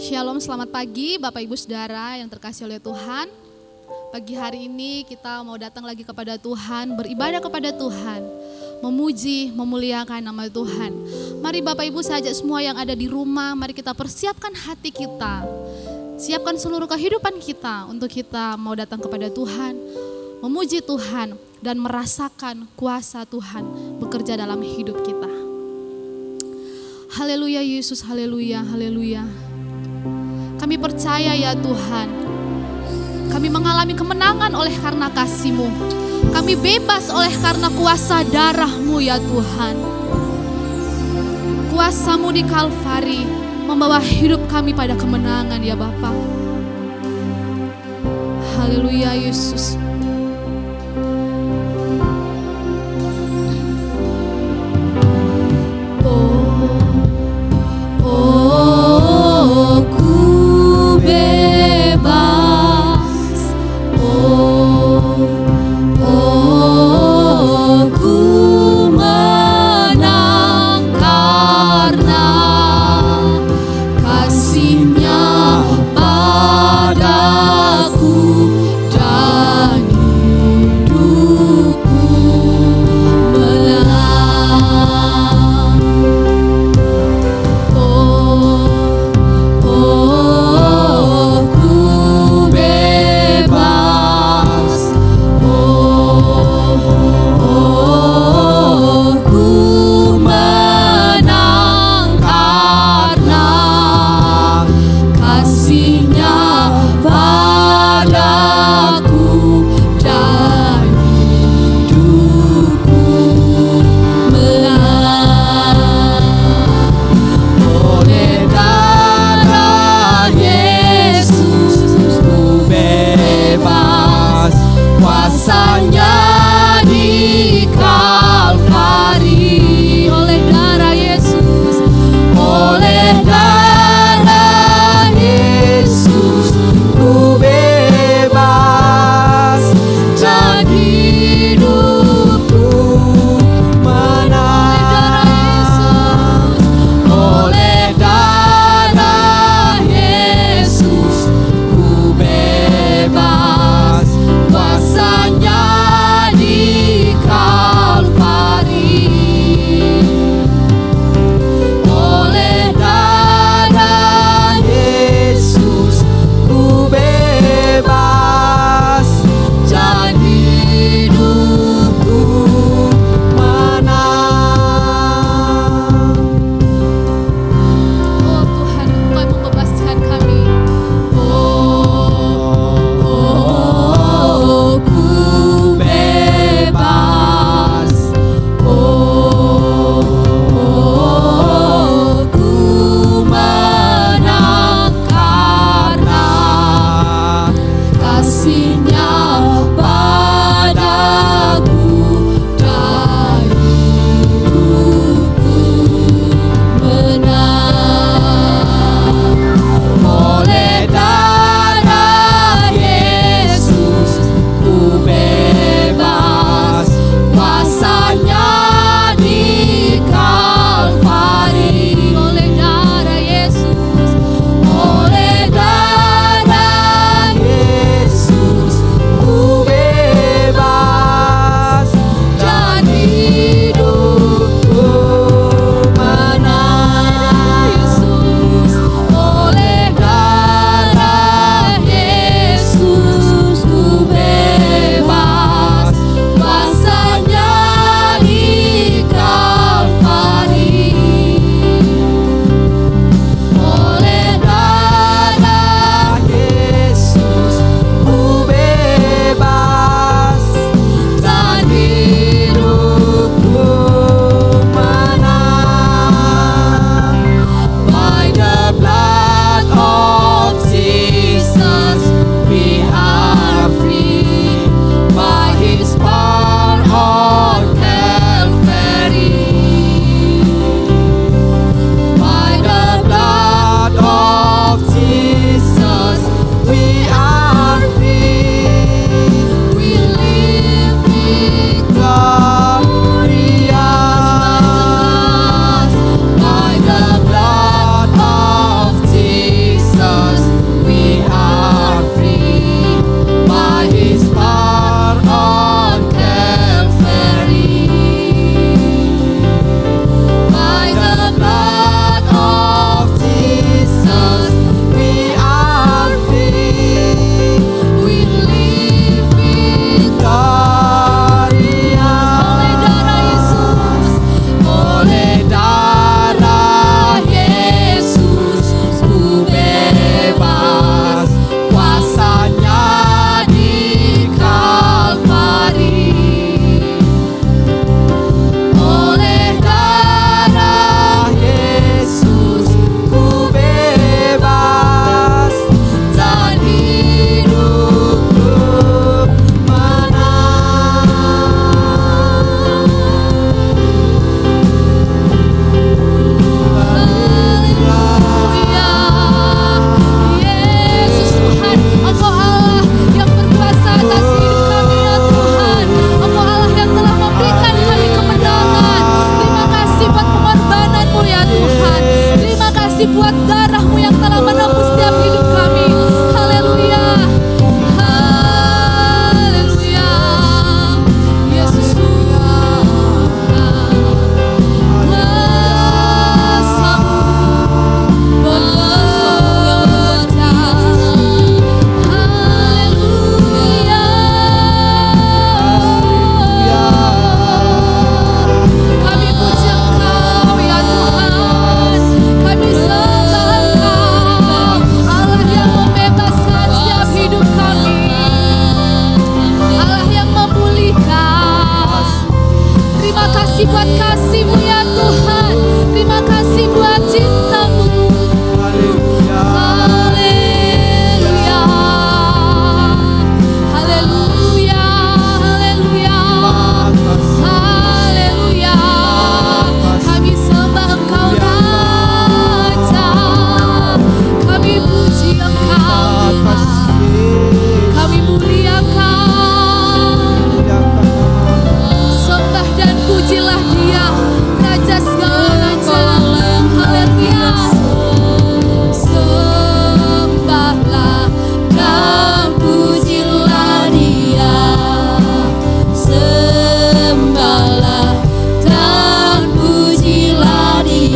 Shalom, selamat pagi Bapak Ibu Saudara yang terkasih oleh Tuhan. Pagi hari ini kita mau datang lagi kepada Tuhan, beribadah kepada Tuhan, memuji, memuliakan nama Tuhan. Mari Bapak Ibu saja semua yang ada di rumah, mari kita persiapkan hati kita, siapkan seluruh kehidupan kita untuk kita mau datang kepada Tuhan, memuji Tuhan dan merasakan kuasa Tuhan bekerja dalam hidup kita. Haleluya Yesus, haleluya, haleluya. Kami percaya ya Tuhan, kami mengalami kemenangan oleh karena kasih-Mu. Kami bebas oleh karena kuasa darah-Mu ya Tuhan. Kuasa-Mu di Kalvari membawa hidup kami pada kemenangan ya Bapa. Haleluya Yesus. Padaku dan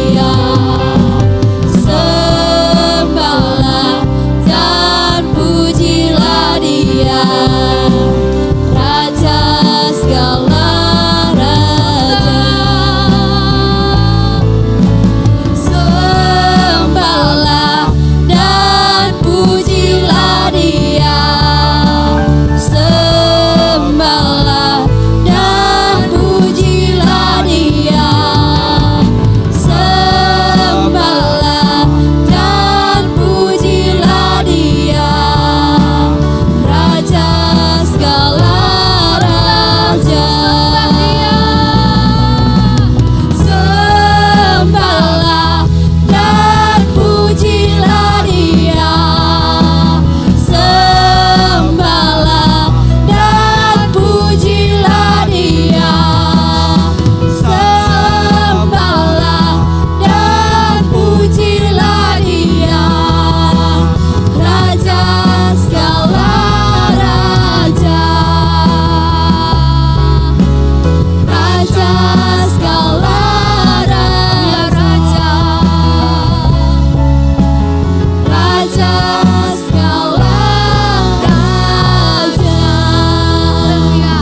Dia, sembahlah dan pujilah Dia, Raja segala raja. Sembahlah dan pujilah Dia, sembahlah dan pujilah Dia, sembahlah dan pujilah Dia, Raja segala raja. Sembahlah dan pujilah Dia, sembahlah dan pujilah Dia, sembahlah dan pujilah Dia, Raja segala raja, Raja segala raja, Raja segala raja. Haleluya.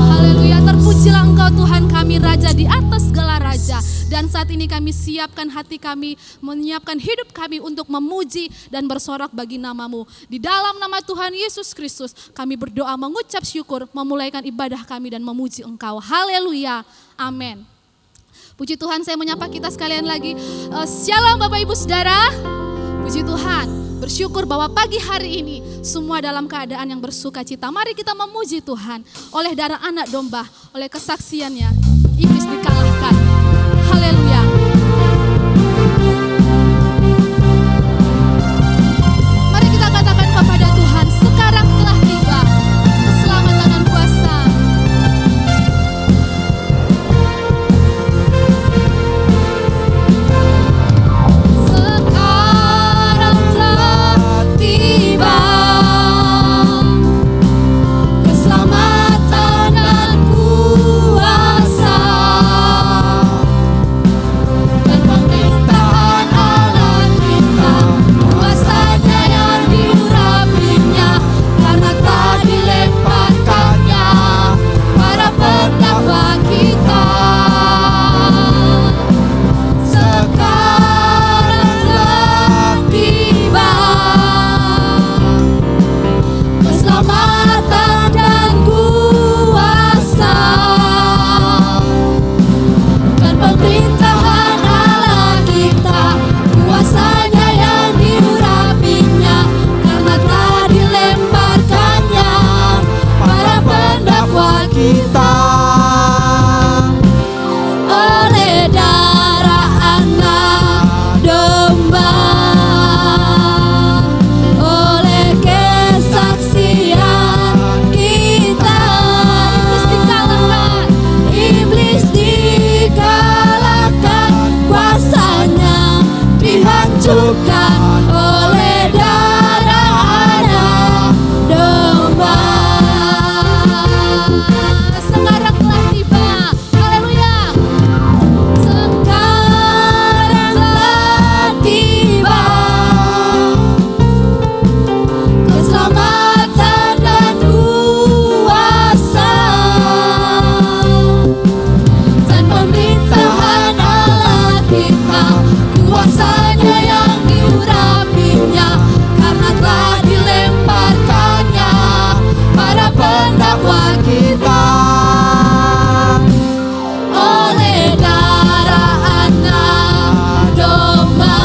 Haleluya. Terpujilah Engkau Tuhan kami, Raja di atas segala raja. Dan saat ini kami siapkan hati kami, menyiapkan hidup kami untuk memuji dan bersorak bagi nama-Mu. Di dalam nama Tuhan Yesus Kristus kami berdoa, mengucap syukur, memulaikan ibadah kami dan memuji Engkau. Haleluya. Amin. Puji Tuhan, saya menyapa kita sekalian lagi. Shalom Bapak Ibu Saudara. Puji Tuhan, bersyukur bahwa pagi hari ini semua dalam keadaan yang bersuka cita. Mari kita memuji Tuhan. Oleh darah anak domba, oleh kesaksiannya, iblis dikalahkan. Haleluya. Mari kita katakan kepada Tuhan, sekarang telah tiba keselamatan dan kuasa. Sekarang telah tiba keselamatan dan kuasa, dan pemerintahan Allah kita, kuasanya yang diurapinya, karena telah dilemparkannya para pendakwa kita. Sekarang telah tiba keselamatan dan kuasa, dan pemerintahan Allah kita, kuasanya yang diurapinya, karena telah dilemparkannya para pendakwa kita. Oleh darah anak domba, oleh kesaksian kita, iblis dikalahkan, kuasanya dihancurkan. Oleh darah anak domba, sekarang telah tiba. Haleluya. Sekarang telah tiba keselamatan dan kuasa, dan pemerintahan Allah kita, kuasanya yang diurapinya, karena telah dilemparkannya para pendakwa kita. Oleh darah anak domba,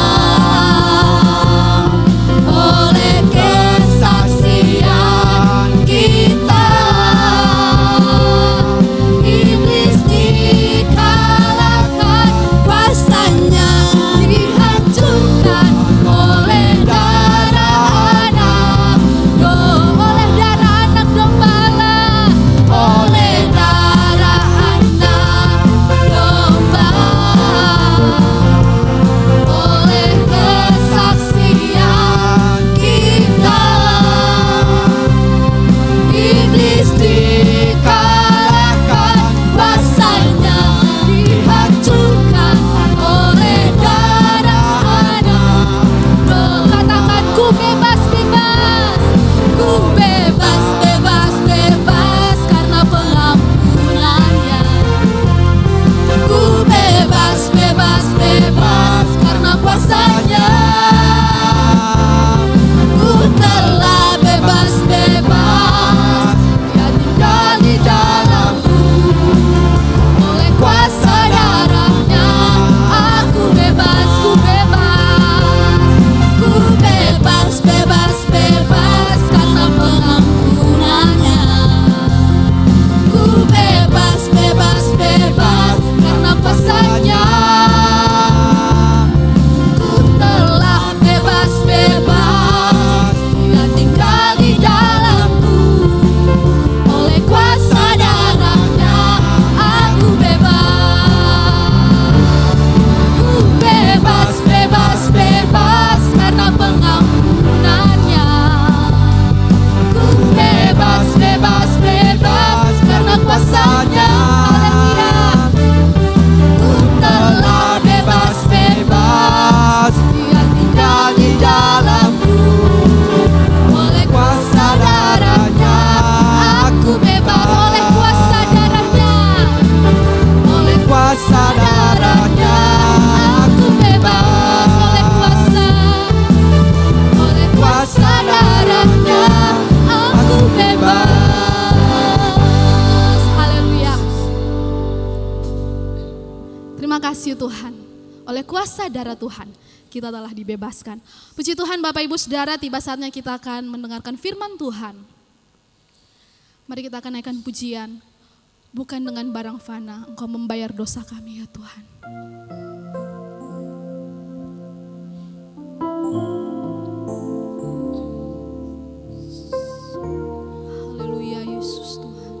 oleh kesaksian kita, iblis dikalahkan, kuasanya dihancurkan. kasih Tuhan, oleh kuasa darah Tuhan, kita telah dibebaskan. Puji Tuhan Bapak Ibu Saudara, tiba saatnya kita akan mendengarkan firman Tuhan. Mari kita akan naikkan pujian. Bukan dengan barang fana, Engkau membayar dosa kami ya Tuhan. Haleluya Yesus Tuhan.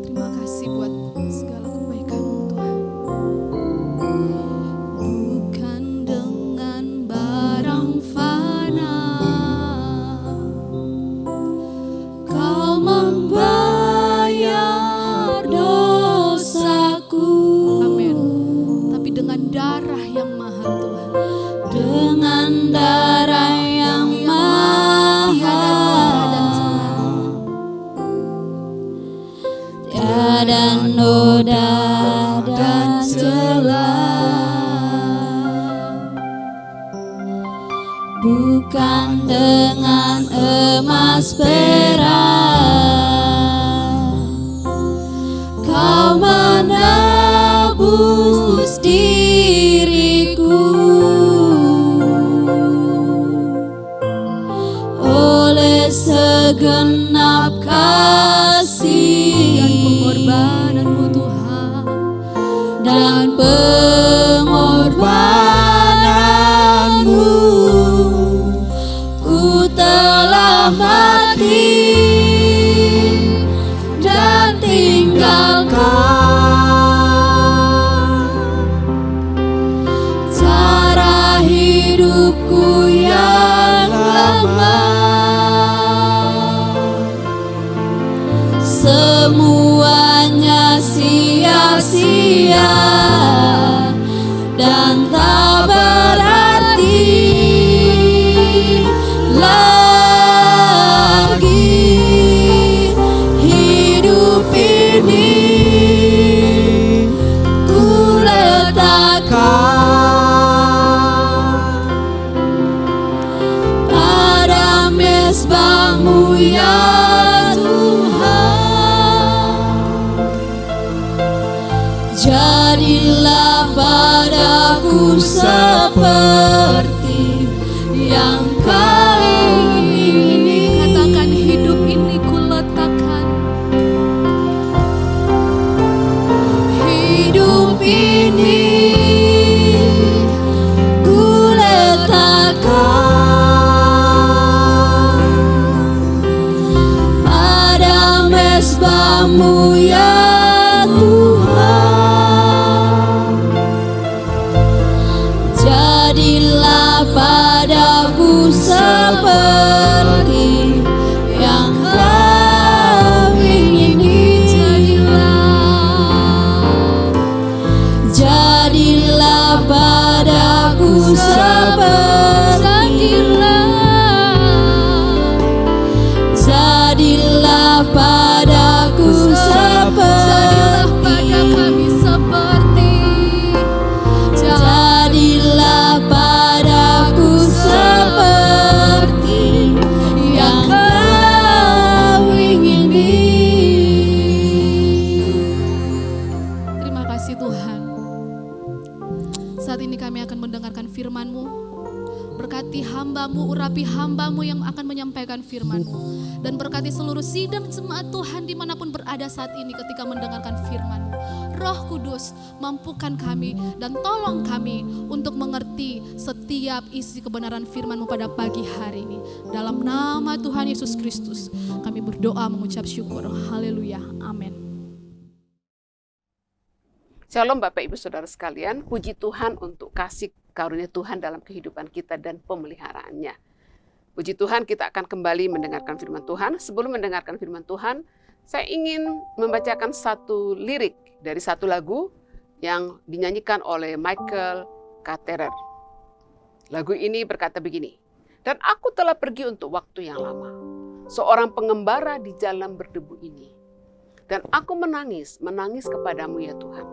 Terima kasih buat segala kebaikan-Mu Tuhan. Bukan dengan barang fana Kau membayar dosaku. Amin. Tapi dengan darah yang mahal Tuhan. Dengan darah yang tiada noda dan celah, bukan dengan emas perak Kau menebus diriku. Oleh segenap kasih Dan pengorbanan-Mu Tuhan. dan pengorbanan-Mu, ku telah mati dan tinggalkan cara hidupku yang lama. Semuanya sia-sia dan tak berarti lagi. Hidup ini ku letakkan pada mezbah-Mu ya Jadilah padaku seperti yang Kau ingini. Katakan hidup ini ku letakkan. Hidup ini ku letakkan pada mezbah-Mu ya padaku seperti yang Kau ingini. Jadilah padaku seperti, jadilah padaku seperti, jadilah padaku seperti yang Kau ingini. Terima kasih Tuhan. Saat ini kami akan mendengarkan firman-Mu. Berkati hamba-Mu, urapi hamba-Mu yang akan menyampaikan firman-Mu. Dan berkati seluruh sidang jemaat Tuhan dimanapun berada saat ini ketika mendengarkan firman-Mu. Roh Kudus, mampukan kami dan tolong kami untuk mengerti setiap isi kebenaran firman-Mu pada pagi hari ini. Dalam nama Tuhan Yesus Kristus, kami berdoa mengucap syukur. Haleluya. Amin. Shalom Bapak Ibu Saudara sekalian, puji Tuhan untuk kasih karunia Tuhan dalam kehidupan kita dan pemeliharaannya. Puji Tuhan, kita akan kembali mendengarkan firman Tuhan. Sebelum mendengarkan firman Tuhan, saya ingin membacakan satu lirik dari satu lagu yang dinyanyikan oleh Michael Caterer. Lagu ini berkata begini, "Dan aku telah pergi untuk waktu yang lama, seorang pengembara di jalan berdebu ini. Dan aku menangis kepadamu ya Tuhan.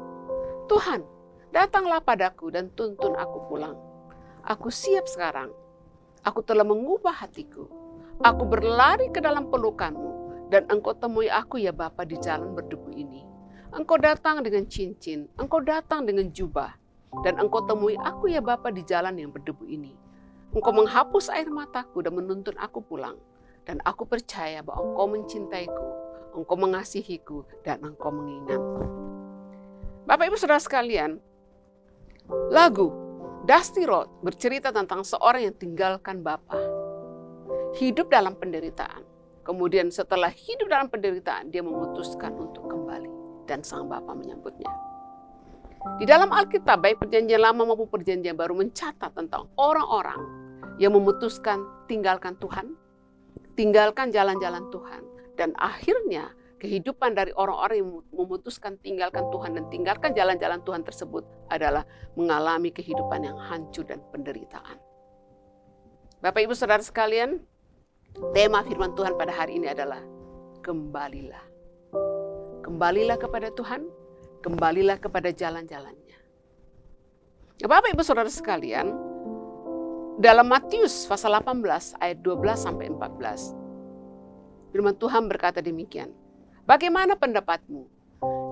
Tuhan, datanglah padaku dan tuntun aku pulang. Aku siap sekarang. Aku telah mengubah hatiku. Aku berlari ke dalam pelukanmu, dan engkau temui aku ya Bapa di jalan berdebu ini. Engkau datang dengan cincin, engkau datang dengan jubah, dan engkau temui aku ya Bapa di jalan yang berdebu ini. Engkau menghapus air mataku dan menuntun aku pulang. Dan aku percaya bahwa engkau mencintaiku, engkau mengasihiku, dan engkau mengingatku. Bapak Ibu Saudara sekalian, lagu Dusty Road bercerita tentang seorang yang tinggalkan Bapa, hidup dalam penderitaan. Kemudian setelah hidup dalam penderitaan, dia memutuskan untuk kembali. Dan sang Bapa menyambutnya. Di dalam Alkitab, baik perjanjian lama maupun perjanjian baru mencatat tentang orang-orang yang memutuskan tinggalkan Tuhan, tinggalkan jalan-jalan Tuhan. Dan akhirnya kehidupan dari orang-orang yang memutuskan tinggalkan Tuhan dan tinggalkan jalan-jalan Tuhan tersebut adalah mengalami kehidupan yang hancur dan penderitaan. Bapak Ibu Saudara sekalian, tema firman Tuhan pada hari ini adalah kembalilah. Kembalilah kepada Tuhan, kembalilah kepada jalan-jalannya. Bapak Ibu Saudara sekalian, dalam Matius pasal 18 ayat 12 sampai 14, firman Tuhan berkata demikian. Bagaimana pendapatmu?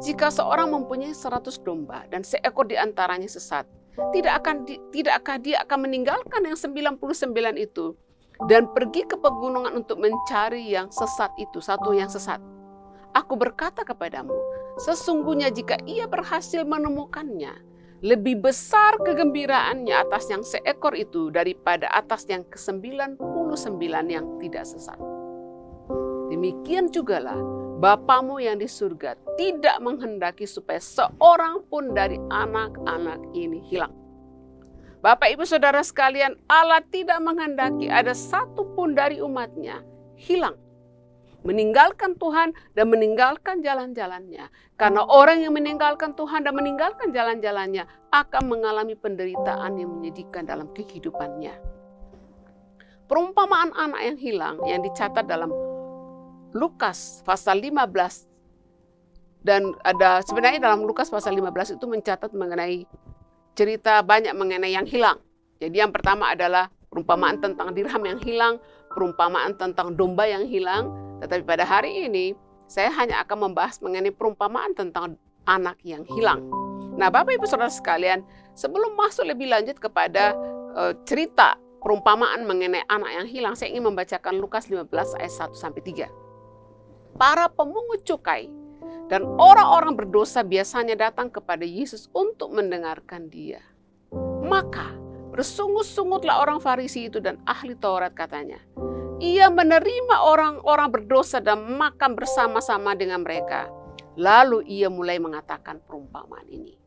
Jika seorang mempunyai 100 domba dan seekor di antaranya sesat, tidakkah dia akan meninggalkan yang 99 itu dan pergi ke pegunungan untuk mencari yang sesat itu, satu yang sesat? Aku berkata kepadamu, sesungguhnya jika ia berhasil menemukannya, lebih besar kegembiraannya atas yang seekor itu daripada atas yang ke-99 yang tidak sesat. Demikian jugalah Bapamu yang di surga tidak menghendaki supaya seorang pun dari anak-anak ini hilang. Bapak Ibu Saudara sekalian, Allah tidak menghendaki ada satu pun dari umatnya hilang, meninggalkan Tuhan dan meninggalkan jalan-jalannya. Karena orang yang meninggalkan Tuhan dan meninggalkan jalan-jalannya akan mengalami penderitaan yang menyedihkan dalam kehidupannya. Perumpamaan anak yang hilang yang dicatat dalam Lukas pasal 15. Dan ada sebenarnya dalam Lukas pasal 15 itu mencatat mengenai cerita banyak mengenai yang hilang. Jadi yang pertama adalah perumpamaan tentang dirham yang hilang, perumpamaan tentang domba yang hilang. Tetapi pada hari ini saya hanya akan membahas mengenai perumpamaan tentang anak yang hilang. Nah, Bapak Ibu Saudara sekalian, sebelum masuk lebih lanjut kepada cerita perumpamaan mengenai anak yang hilang, saya ingin membacakan Lukas 15 ayat 1 sampai 3. Para pemungut cukai dan orang-orang berdosa biasanya datang kepada Yesus untuk mendengarkan dia. Maka bersungut-sungutlah orang Farisi itu dan ahli Taurat, katanya. Ia menerima orang-orang berdosa dan makan bersama-sama dengan mereka. Lalu ia mulai mengatakan perumpamaan ini.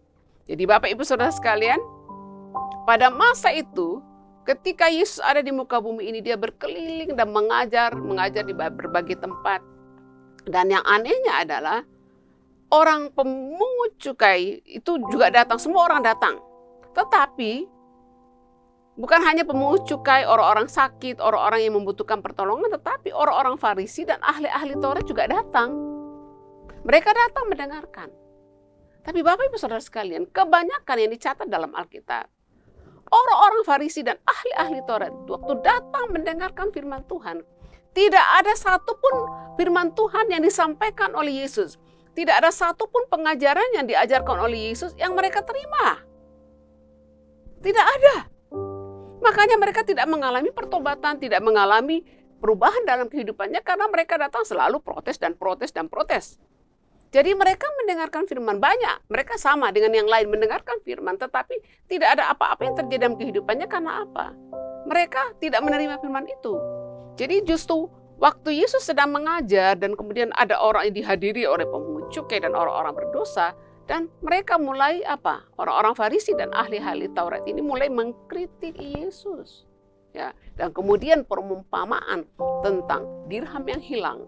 Jadi Bapak Ibu Saudara sekalian, pada masa itu ketika Yesus ada di muka bumi ini, dia berkeliling dan mengajar di berbagai tempat. Dan yang anehnya adalah orang pemungut cukai itu juga datang, semua orang datang. Tetapi bukan hanya pemungut cukai, orang-orang sakit, orang-orang yang membutuhkan pertolongan, tetapi orang-orang Farisi dan ahli-ahli Taurat juga datang. Mereka datang mendengarkan. Tapi Bapak Ibu Saudara sekalian, kebanyakan yang dicatat dalam Alkitab, orang-orang Farisi dan ahli-ahli Taurat waktu datang mendengarkan firman Tuhan, tidak ada satupun firman Tuhan yang disampaikan oleh Yesus. Tidak ada satupun pengajaran yang diajarkan oleh Yesus yang mereka terima. Tidak ada. Makanya mereka tidak mengalami pertobatan, tidak mengalami perubahan dalam kehidupannya karena mereka datang selalu protes dan protes dan protes. Jadi mereka mendengarkan firman banyak, mereka sama dengan yang lain mendengarkan firman, tetapi tidak ada apa-apa yang terjadi dalam kehidupannya karena apa? Mereka tidak menerima firman itu. Jadi justru waktu Yesus sedang mengajar dan kemudian ada orang yang dihadiri oleh pemungut cukai dan orang-orang berdosa, dan mereka mulai apa? Orang-orang Farisi dan ahli-ahli Taurat ini mulai mengkritik Yesus. Ya, dan kemudian perumpamaan tentang dirham yang hilang,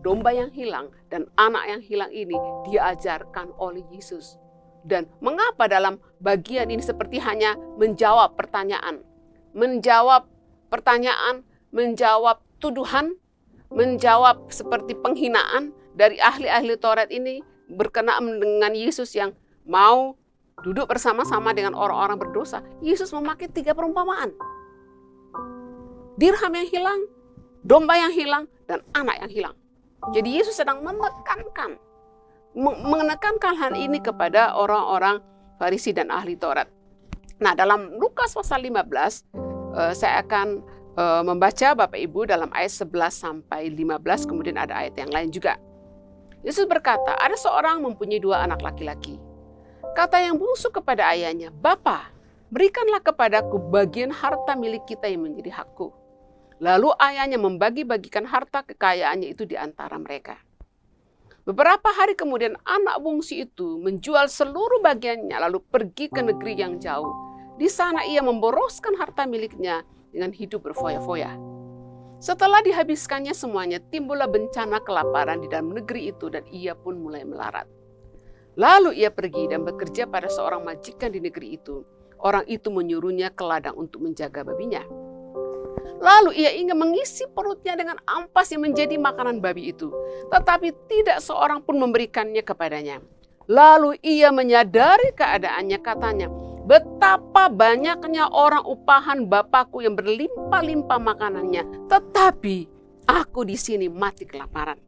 domba yang hilang, dan anak yang hilang ini diajarkan oleh Yesus. Dan mengapa dalam bagian ini seperti hanya menjawab pertanyaan, menjawab tuduhan, menjawab seperti penghinaan dari ahli-ahli Taurat ini berkenaan dengan Yesus yang mau duduk bersama-sama dengan orang-orang berdosa. Yesus memakai 3 perumpamaan. Dirham yang hilang, domba yang hilang, dan anak yang hilang. Jadi Yesus sedang menekankan hal ini kepada orang-orang Farisi dan ahli Taurat. Nah, dalam Lukas pasal 15, saya akan membaca Bapak Ibu dalam ayat 11 sampai 15, kemudian ada ayat yang lain juga. Yesus berkata, ada seorang mempunyai 2 anak laki-laki. Kata yang bungsu kepada ayahnya, "Bapa, berikanlah kepadaku bagian harta milik kita yang menjadi hakku." Lalu ayahnya membagi-bagikan harta kekayaannya itu di antara mereka. Beberapa hari kemudian anak bungsu itu menjual seluruh bagiannya lalu pergi ke negeri yang jauh. Di sana ia memboroskan harta miliknya dengan hidup berfoya-foya. Setelah dihabiskannya semuanya, timbullah bencana kelaparan di dalam negeri itu dan ia pun mulai melarat. Lalu ia pergi dan bekerja pada seorang majikan di negeri itu. Orang itu menyuruhnya ke ladang untuk menjaga babinya. Lalu ia ingin mengisi perutnya dengan ampas yang menjadi makanan babi itu. Tetapi tidak seorang pun memberikannya kepadanya. Lalu ia menyadari keadaannya, katanya, "Betapa banyaknya orang upahan Bapakku yang berlimpah-limpah makanannya, tetapi aku di sini mati kelaparan.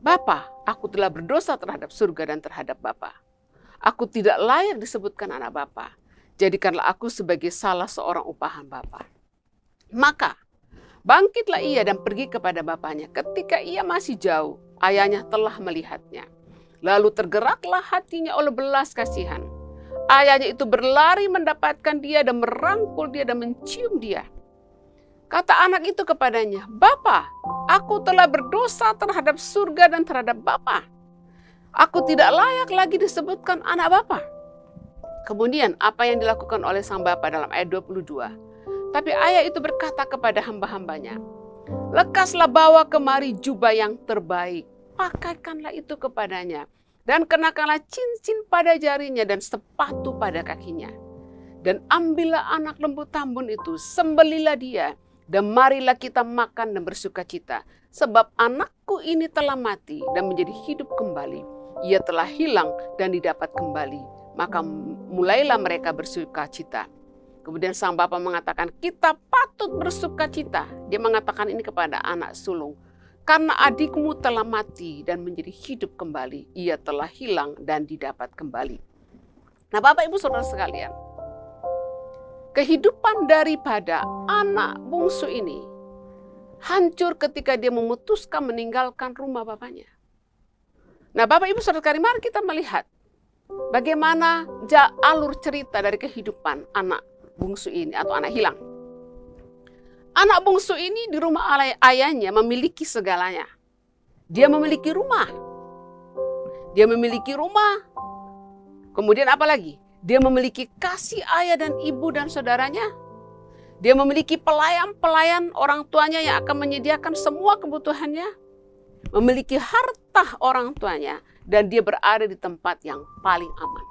Bapa, aku telah berdosa terhadap surga dan terhadap Bapa. Aku tidak layak disebutkan anak Bapa. Jadikanlah aku sebagai salah seorang upahan Bapa." Maka bangkitlah ia dan pergi kepada bapaknya. Ketika ia masih jauh, ayahnya telah melihatnya. Lalu tergeraklah hatinya oleh belas kasihan. Ayahnya itu berlari mendapatkan dia dan merangkul dia dan mencium dia. Kata anak itu kepadanya, "Bapa, aku telah berdosa terhadap surga dan terhadap Bapa. Aku tidak layak lagi disebutkan anak Bapa." Kemudian apa yang dilakukan oleh sang bapa dalam ayat 22. Tapi ayah itu berkata kepada hamba-hambanya, "Lekaslah bawa kemari jubah yang terbaik, pakaikanlah itu kepadanya, dan kenakanlah cincin pada jarinya dan sepatu pada kakinya. Dan ambillah anak lembu tambun itu, sembelilah dia, dan marilah kita makan dan bersuka cita. Sebab anakku ini telah mati dan menjadi hidup kembali. Ia telah hilang dan didapat kembali." Maka mulailah mereka bersuka cita. Kemudian sang bapa mengatakan, "Kita patut bersuka cita." Dia mengatakan ini kepada anak sulung. "Karena adikmu telah mati dan menjadi hidup kembali. Ia telah hilang dan didapat kembali." Nah, Bapak Ibu Saudara sekalian, kehidupan daripada anak bungsu ini hancur ketika dia memutuskan meninggalkan rumah bapaknya. Nah, Bapak Ibu Saudara sekalian, mari kita melihat bagaimana alur cerita dari kehidupan anak bungsu ini atau anak hilang. Anak bungsu ini di rumah ayahnya memiliki segalanya. Dia memiliki rumah. Kemudian apa lagi? Dia memiliki kasih ayah dan ibu dan saudaranya. Dia memiliki pelayan-pelayan orang tuanya yang akan menyediakan semua kebutuhannya. Memiliki harta orang tuanya. Dan dia berada di tempat yang paling aman.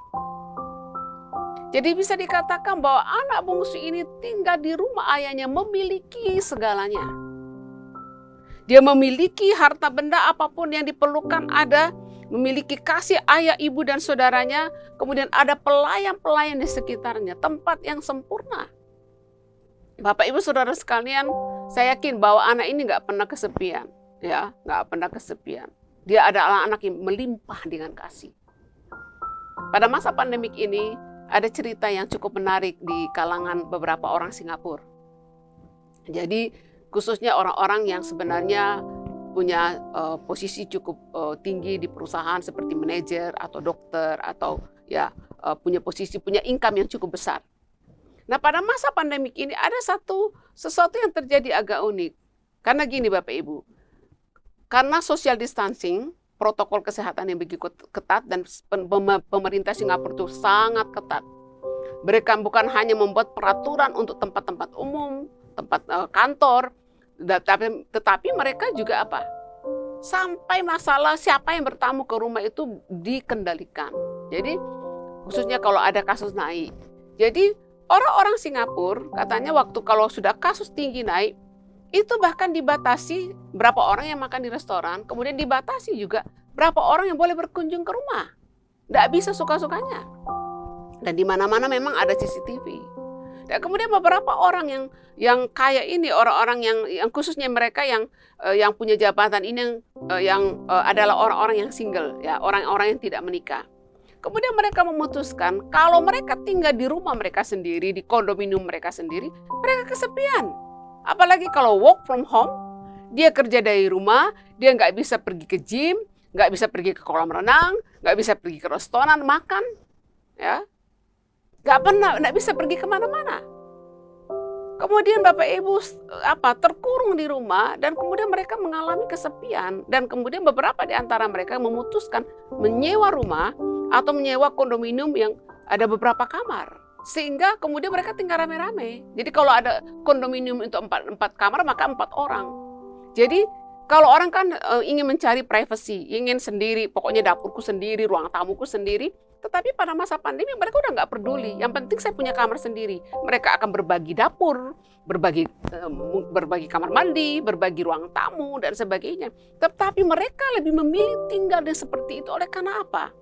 Jadi bisa dikatakan bahwa anak bungsu ini tinggal di rumah ayahnya, memiliki segalanya. Dia memiliki harta benda apapun yang diperlukan ada, memiliki kasih ayah, ibu, dan saudaranya, kemudian ada pelayan-pelayan di sekitarnya, tempat yang sempurna. Bapak Ibu Saudara sekalian, saya yakin bahwa anak ini nggak pernah kesepian. Dia adalah anak yang melimpah dengan kasih. Pada masa pandemik ini, ada cerita yang cukup menarik di kalangan beberapa orang Singapura. Jadi khususnya orang-orang yang sebenarnya punya posisi cukup tinggi di perusahaan seperti manajer atau dokter atau punya income yang cukup besar. Nah, pada masa pandemik ini ada sesuatu yang terjadi agak unik. Karena gini Bapak Ibu, karena social distancing, protokol kesehatan yang begitu ketat dan pemerintah Singapura itu sangat ketat. Mereka bukan hanya membuat peraturan untuk tempat-tempat umum, tempat kantor, tetapi mereka juga sampai masalah siapa yang bertamu ke rumah itu dikendalikan. Jadi khususnya kalau ada kasus naik. Jadi orang-orang Singapura katanya kalau sudah kasus tinggi naik, itu bahkan dibatasi berapa orang yang makan di restoran, kemudian dibatasi juga berapa orang yang boleh berkunjung ke rumah. Nggak bisa suka-sukanya. Dan di mana-mana memang ada CCTV. Dan kemudian beberapa orang yang kaya ini, orang-orang yang khususnya mereka yang punya jabatan ini yang adalah orang-orang yang single, ya, orang-orang yang tidak menikah. Kemudian mereka memutuskan kalau mereka tinggal di rumah mereka sendiri, di kondominium mereka sendiri, mereka kesepian. Apalagi kalau work from home, dia kerja dari rumah, dia nggak bisa pergi ke gym, nggak bisa pergi ke kolam renang, nggak bisa pergi ke restoran makan, ya. Nggak bisa pergi kemana-mana. Kemudian Bapak Ibu terkurung di rumah dan kemudian mereka mengalami kesepian dan kemudian beberapa di antara mereka memutuskan menyewa rumah atau menyewa kondominium yang ada beberapa kamar. Sehingga kemudian mereka tinggal rame-rame. Jadi kalau ada kondominium untuk 4 kamar maka 4 orang. Jadi kalau orang kan ingin mencari privacy, ingin sendiri, pokoknya dapurku sendiri, ruang tamuku sendiri. Tetapi pada masa pandemi mereka udah nggak peduli. Yang penting saya punya kamar sendiri. Mereka akan berbagi dapur, berbagi kamar mandi, berbagi ruang tamu dan sebagainya. Tetapi mereka lebih memilih tinggal di seperti itu oleh karena apa?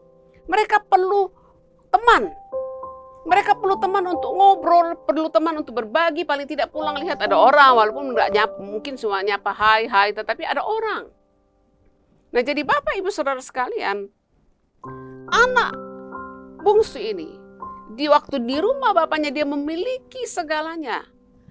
Mereka perlu teman. Mereka perlu teman untuk ngobrol, perlu teman untuk berbagi. Paling tidak pulang lihat ada orang, walaupun nggak nyapa, mungkin cuma nyapa hai, tetapi ada orang. Nah jadi Bapak Ibu Saudara sekalian, anak bungsu ini, di waktu di rumah bapaknya dia memiliki segalanya.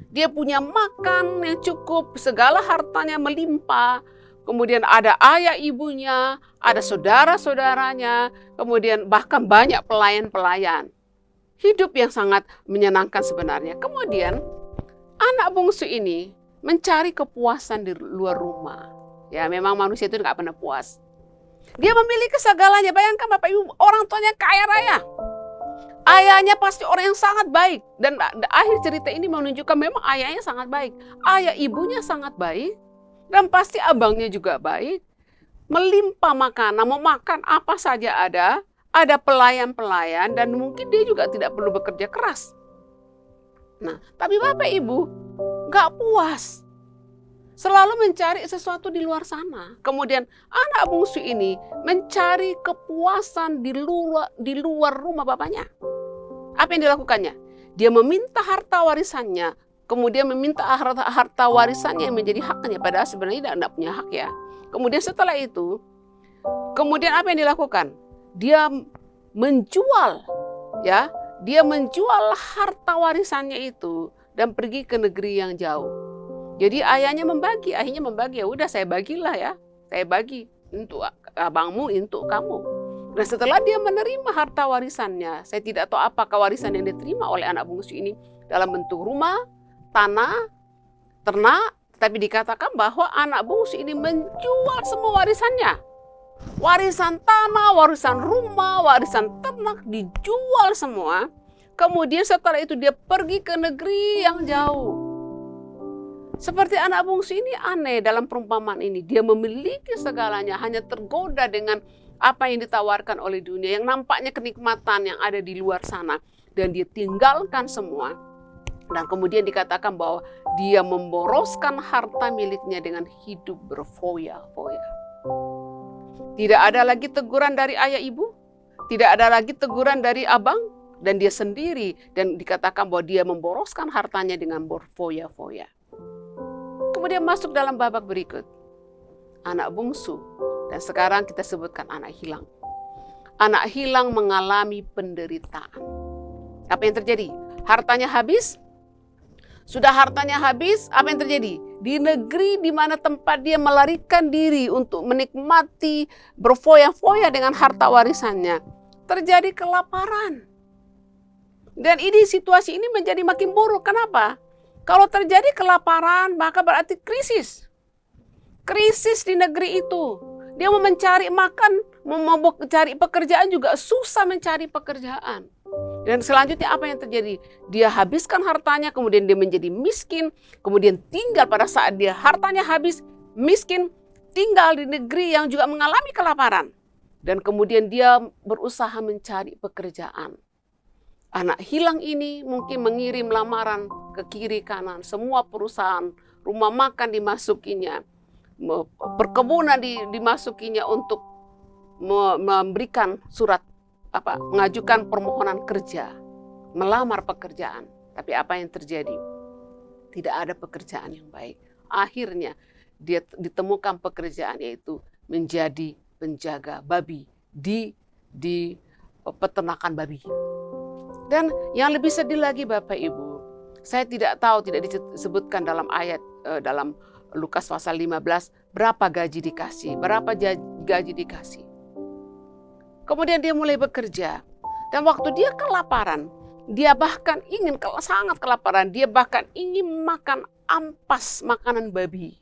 Dia punya makan yang cukup, segala hartanya melimpah. Kemudian ada ayah ibunya, ada saudara-saudaranya, kemudian bahkan banyak pelayan-pelayan. Hidup yang sangat menyenangkan sebenarnya. Kemudian anak bungsu ini mencari kepuasan di luar rumah. Ya memang manusia itu nggak pernah puas. Dia memiliki segalanya. Bayangkan Bapak Ibu, orang tuanya kaya raya. Ayahnya pasti orang yang sangat baik. Dan akhir cerita ini menunjukkan memang ayahnya sangat baik. Ayah ibunya sangat baik. Dan pasti abangnya juga baik. Melimpah makanan, mau makan apa saja ada. Ada pelayan-pelayan dan mungkin dia juga tidak perlu bekerja keras. Nah, tapi Bapak Ibu gak puas. Selalu mencari sesuatu di luar sana. Kemudian anak bungsu ini mencari kepuasan di luar rumah bapaknya. Apa yang dilakukannya? Dia meminta harta warisannya. Kemudian meminta harta warisannya yang menjadi haknya. Padahal sebenarnya tidak punya hak ya. Kemudian setelah itu, kemudian apa yang dilakukan? Dia menjual, ya. Dia menjual harta warisannya itu dan pergi ke negeri yang jauh. Jadi ayahnya membagi, ya udah saya bagilah ya, saya bagi untuk abangmu, untuk kamu. Dan setelah dia menerima harta warisannya, saya tidak tahu apakah warisan yang diterima oleh anak bungsu ini dalam bentuk rumah, tanah, ternak, tapi dikatakan bahwa anak bungsu ini menjual semua warisannya. Warisan tanah, warisan rumah, warisan ternak dijual semua. Kemudian setelah itu dia pergi ke negeri yang jauh. Seperti anak bungsu ini aneh dalam perumpamaan ini. Dia memiliki segalanya, hanya tergoda dengan apa yang ditawarkan oleh dunia, yang nampaknya kenikmatan yang ada di luar sana. Dan dia tinggalkan semua. Dan kemudian dikatakan bahwa dia memboroskan harta miliknya dengan hidup berfoya-foya. Tidak ada lagi teguran dari ayah ibu, tidak ada lagi teguran dari abang, dan dia sendiri. Dan dikatakan bahwa dia memboroskan hartanya dengan berfoya-foya. Kemudian masuk dalam babak berikut, anak bungsu, dan sekarang kita sebutkan anak hilang. Anak hilang mengalami penderitaan. Apa yang terjadi? Hartanya habis. Sudah hartanya habis, apa yang terjadi? Di negeri di mana tempat dia melarikan diri untuk menikmati berfoya-foya dengan harta warisannya, terjadi kelaparan. Dan situasi ini menjadi makin buruk. Kenapa? Kalau terjadi kelaparan, maka berarti krisis. Krisis di negeri itu. Dia mau mencari makan, mau mencari pekerjaan juga susah mencari pekerjaan. Dan selanjutnya apa yang terjadi? Dia habiskan hartanya, kemudian dia menjadi miskin. Kemudian tinggal pada saat dia hartanya habis, miskin, tinggal di negeri yang juga mengalami kelaparan. Dan kemudian dia berusaha mencari pekerjaan. Anak hilang ini mungkin mengirim lamaran ke kiri kanan, semua perusahaan, rumah makan dimasukinya, perkebunan dimasukinya untuk memberikan surat mengajukan permohonan kerja, melamar pekerjaan. Tapi apa yang terjadi? Tidak ada pekerjaan yang baik. Akhirnya dia ditemukan pekerjaan, yaitu menjadi penjaga babi di peternakan babi. Dan yang lebih sedih lagi Bapak Ibu, saya tidak tahu, tidak disebutkan dalam ayat dalam Lukas pasal 15 berapa gaji dikasih, berapa gaji dikasih. Kemudian dia mulai bekerja, dan waktu dia kelaparan, dia bahkan ingin, sangat kelaparan, dia bahkan ingin makan ampas makanan babi.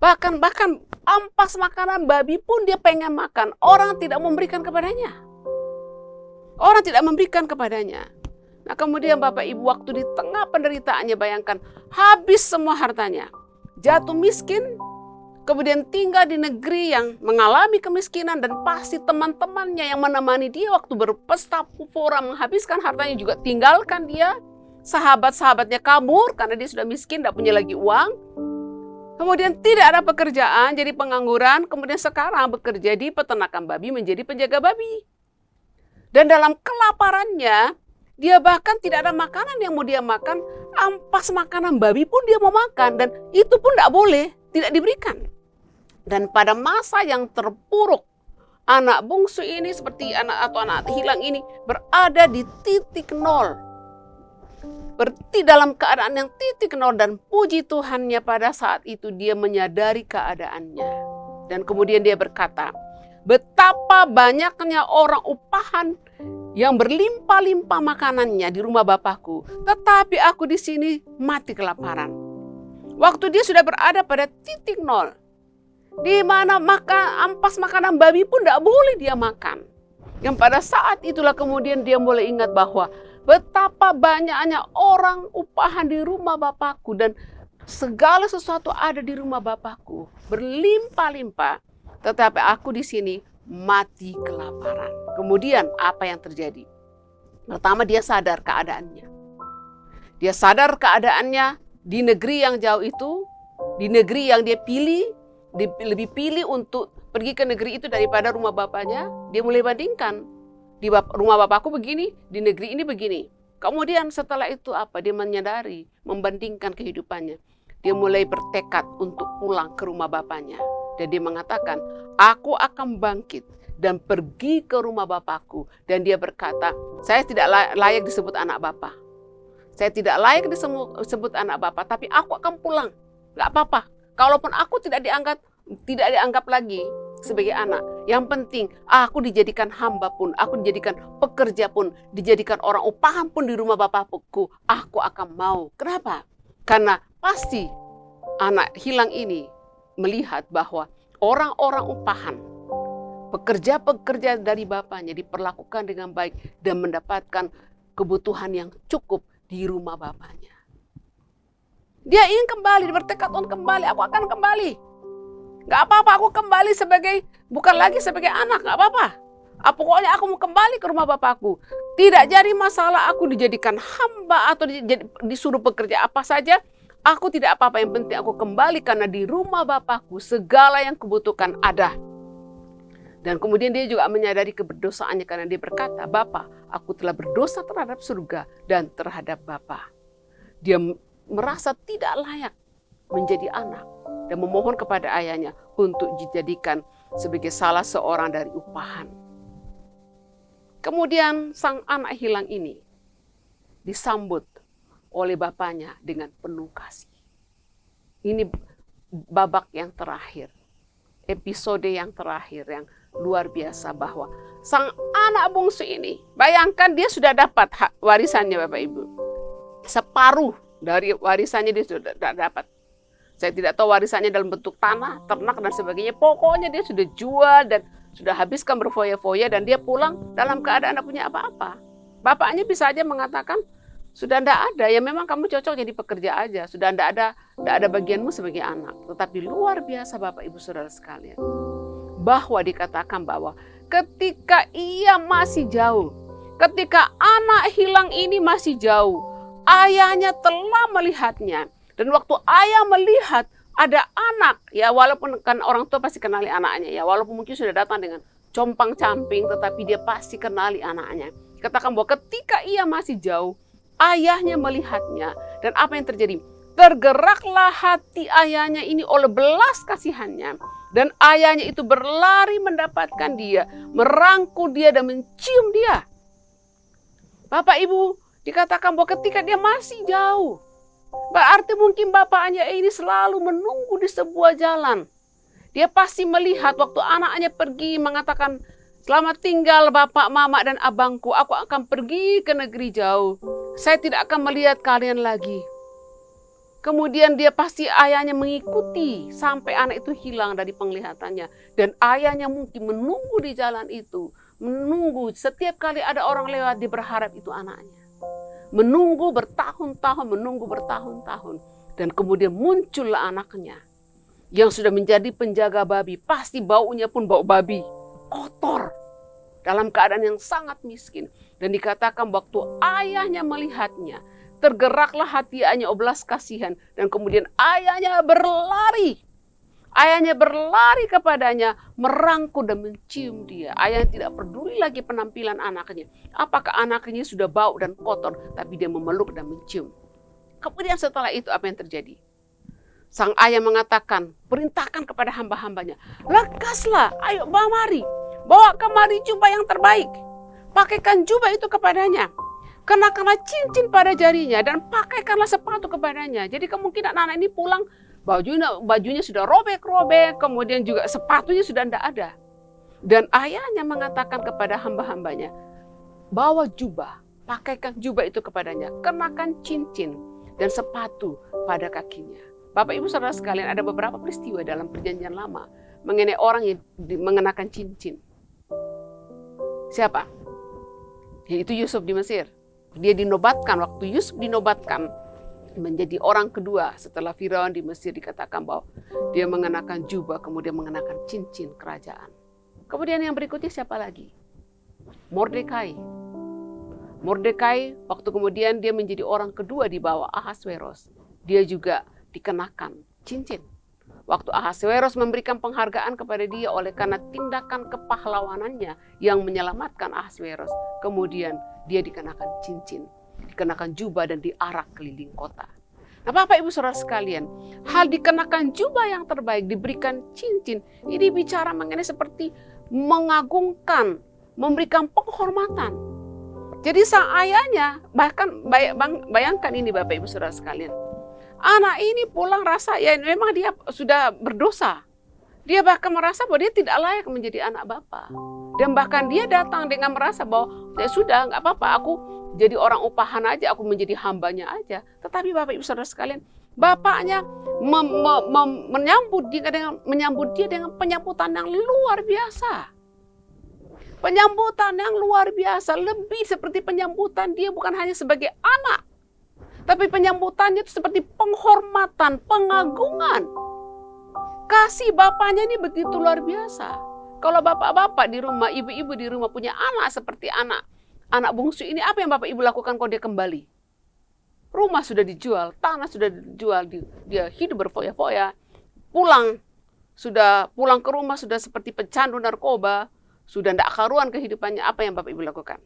Bahkan ampas makanan babi pun dia pengen makan. Orang tidak memberikan kepadanya. Orang tidak memberikan kepadanya. Nah kemudian Bapak Ibu, waktu di tengah penderitaannya, bayangkan, habis semua hartanya. Jatuh miskin, kemudian tinggal di negeri yang mengalami kemiskinan, dan pasti teman-temannya yang menemani dia waktu berpesta pora menghabiskan hartanya juga tinggalkan dia. Sahabat-sahabatnya kabur karena dia sudah miskin, tidak punya lagi uang. Kemudian tidak ada pekerjaan, jadi pengangguran. Kemudian sekarang bekerja di peternakan babi, menjadi penjaga babi. Dan dalam kelaparannya, dia bahkan tidak ada makanan yang mau dia makan. Ampas makanan babi pun dia mau makan, dan itu pun tidak boleh, tidak diberikan. Dan pada masa yang terpuruk, anak bungsu ini seperti anak hilang ini berada di titik nol. Berarti dalam keadaan yang titik nol, dan puji Tuhannya pada saat itu dia menyadari keadaannya. Dan kemudian dia berkata, betapa banyaknya orang upahan yang berlimpah-limpah makanannya di rumah Bapakku, tetapi aku di sini mati kelaparan. Waktu dia sudah berada pada titik nol, di mana ampas makanan babi pun tidak boleh dia makan. Yang pada saat itulah kemudian dia mulai ingat bahwa betapa banyaknya orang upahan di rumah Bapakku, dan segala sesuatu ada di rumah Bapakku berlimpah-limpah, tetapi aku di sini mati kelaparan. Kemudian apa yang terjadi? Pertama, dia sadar keadaannya. Dia sadar keadaannya di negeri yang jauh itu, di negeri yang dia pilih, lebih pilih untuk pergi ke negeri itu daripada rumah bapaknya. Dia mulai bandingkan. Di rumah bapakku begini, di negeri ini begini. Kemudian setelah itu apa? Dia menyadari, membandingkan kehidupannya. Dia mulai bertekad untuk pulang ke rumah bapaknya. Dan dia mengatakan, aku akan bangkit dan pergi ke rumah bapakku. Dan dia berkata, saya tidak layak disebut anak bapak. Saya tidak layak disebut anak bapak, tapi aku akan pulang. Gak apa-apa. Kalaupun aku tidak dianggap lagi sebagai anak. Yang penting aku dijadikan hamba pun, aku dijadikan pekerja pun, dijadikan orang upahan pun di rumah bapakku, aku akan mau. Kenapa? Karena pasti anak hilang ini melihat bahwa orang-orang upahan, pekerja-pekerja dari bapaknya diperlakukan dengan baik dan mendapatkan kebutuhan yang cukup di rumah bapaknya. Dia ingin kembali, bertekad untuk kembali, aku akan kembali. Gak apa-apa, aku kembali bukan lagi sebagai anak, gak apa-apa. Pokoknya aku mau kembali ke rumah bapakku. Tidak jadi masalah aku dijadikan hamba atau disuruh bekerja apa saja. Aku tidak apa-apa, yang penting aku kembali karena di rumah bapakku segala yang kubutuhkan ada. Dan kemudian dia juga menyadari keberdosaannya karena dia berkata, Bapa, aku telah berdosa terhadap surga dan terhadap Bapa. Dia merasa tidak layak menjadi anak dan memohon kepada ayahnya untuk dijadikan sebagai salah seorang dari upahan. Kemudian sang anak hilang ini disambut oleh bapaknya dengan penuh kasih. Ini babak yang terakhir, episode yang terakhir yang luar biasa, bahwa sang anak bungsu ini, bayangkan dia sudah dapat hak warisannya Bapak Ibu. Separuh dari warisannya dia sudah dapat. Saya tidak tahu warisannya dalam bentuk tanah, ternak dan sebagainya. Pokoknya dia sudah jual dan sudah habiskan berfoya-foya, dan dia pulang dalam keadaan tidak punya apa-apa. Bapaknya bisa aja mengatakan, sudah tidak ada, ya memang kamu cocok jadi pekerja aja. Sudah tidak ada bagianmu sebagai anak. Tetapi luar biasa Bapak Ibu Saudara sekalian, bahwa dikatakan bahwa ketika ia masih jauh, ketika anak hilang ini masih jauh, ayahnya telah melihatnya. Dan waktu ayah melihat ada anak, ya walaupun kan orang tua pasti kenali anaknya, ya walaupun mungkin sudah datang dengan compang-camping, tetapi dia pasti kenali anaknya. Katakan bahwa ketika ia masih jauh, ayahnya melihatnya. Dan apa yang terjadi? Tergeraklah hati ayahnya ini oleh belas kasihannya. Dan ayahnya itu berlari mendapatkan dia, merangkul dia dan mencium dia. Bapak Ibu, dikatakan bahwa ketika dia masih jauh, berarti mungkin bapaknya ini selalu menunggu di sebuah jalan. Dia pasti melihat waktu anaknya pergi mengatakan, selamat tinggal bapak, mama, dan abangku. Aku akan pergi ke negeri jauh. Saya tidak akan melihat kalian lagi. Kemudian dia pasti ayahnya mengikuti sampai anak itu hilang dari penglihatannya. Dan ayahnya mungkin menunggu di jalan itu. Menunggu setiap kali ada orang lewat dia berharap itu anaknya. Menunggu bertahun-tahun, menunggu bertahun-tahun. Dan kemudian muncullah anaknya. Yang sudah menjadi penjaga babi. Pasti baunya pun bau babi. Kotor. Dalam keadaan yang sangat miskin. Dan dikatakan waktu ayahnya melihatnya. Tergeraklah hati ayahnya belas kasihan. Dan kemudian ayahnya berlari. Ayahnya berlari kepadanya. Merangkul dan mencium dia. Ayahnya tidak peduli lagi penampilan anaknya. Apakah anaknya sudah bau dan kotor. Tapi dia memeluk dan mencium. Kemudian setelah itu apa yang terjadi? Sang ayah mengatakan, perintahkan kepada hamba-hambanya. Lekaslah, ayo bawa mari. Bawa kemari jubah yang terbaik. Pakaikan jubah itu kepadanya. Kenakanlah cincin pada jarinya dan pakaikanlah sepatu kepadanya. Jadi kemungkinan anak ini pulang bajunya sudah robek-robek, kemudian juga sepatunya sudah tidak ada. Dan ayahnya mengatakan kepada hamba-hambanya, bawa jubah, pakaikan jubah itu kepadanya, kenakan cincin dan sepatu pada kakinya. Bapak Ibu Saudara sekalian, ada beberapa peristiwa dalam Perjanjian Lama mengenai orang yang mengenakan cincin. Siapa? Yaitu Yusuf di Mesir. Dia dinobatkan, waktu Yusuf dinobatkan menjadi orang kedua setelah Firaun di Mesir, dikatakan bahwa dia mengenakan jubah, kemudian mengenakan cincin kerajaan. Kemudian yang berikutnya siapa lagi? Mordekai. Mordekai waktu kemudian dia menjadi orang kedua di bawah Ahasweros. Dia juga dikenakan cincin. Waktu Ahasweros memberikan penghargaan kepada dia oleh karena tindakan kepahlawanannya yang menyelamatkan Ahasweros. Kemudian dia dikenakan cincin, dikenakan jubah dan diarak keliling kota. Nah Bapak Ibu Saudara sekalian, hal dikenakan jubah yang terbaik, diberikan cincin, ini bicara mengenai seperti mengagungkan, memberikan penghormatan. Jadi sang ayahnya, bahkan bayangkan ini Bapak Ibu Saudara sekalian, anak ini pulang rasa ya memang dia sudah berdosa. Dia bahkan merasa bahwa dia tidak layak menjadi anak Bapa. Dan bahkan dia datang dengan merasa bahwa ya sudah nggak apa-apa, aku jadi orang upahan aja, aku menjadi hambanya aja. Tetapi Bapak Ibu Saudara sekalian, bapaknya menyambut dia dengan penyambutan yang luar biasa. Penyambutan yang luar biasa, lebih seperti penyambutan dia bukan hanya sebagai anak. Tapi penyambutannya itu seperti penghormatan, pengagungan. Kasih bapaknya ini begitu luar biasa. Kalau bapak-bapak di rumah, ibu-ibu di rumah punya anak seperti anak bungsu ini, apa yang Bapak Ibu lakukan kalau dia kembali? Rumah sudah dijual, tanah sudah dijual, dia hidup berfoya-foya. Pulang ke rumah sudah seperti pecandu narkoba, sudah tidak karuan kehidupannya. Apa yang Bapak Ibu lakukan?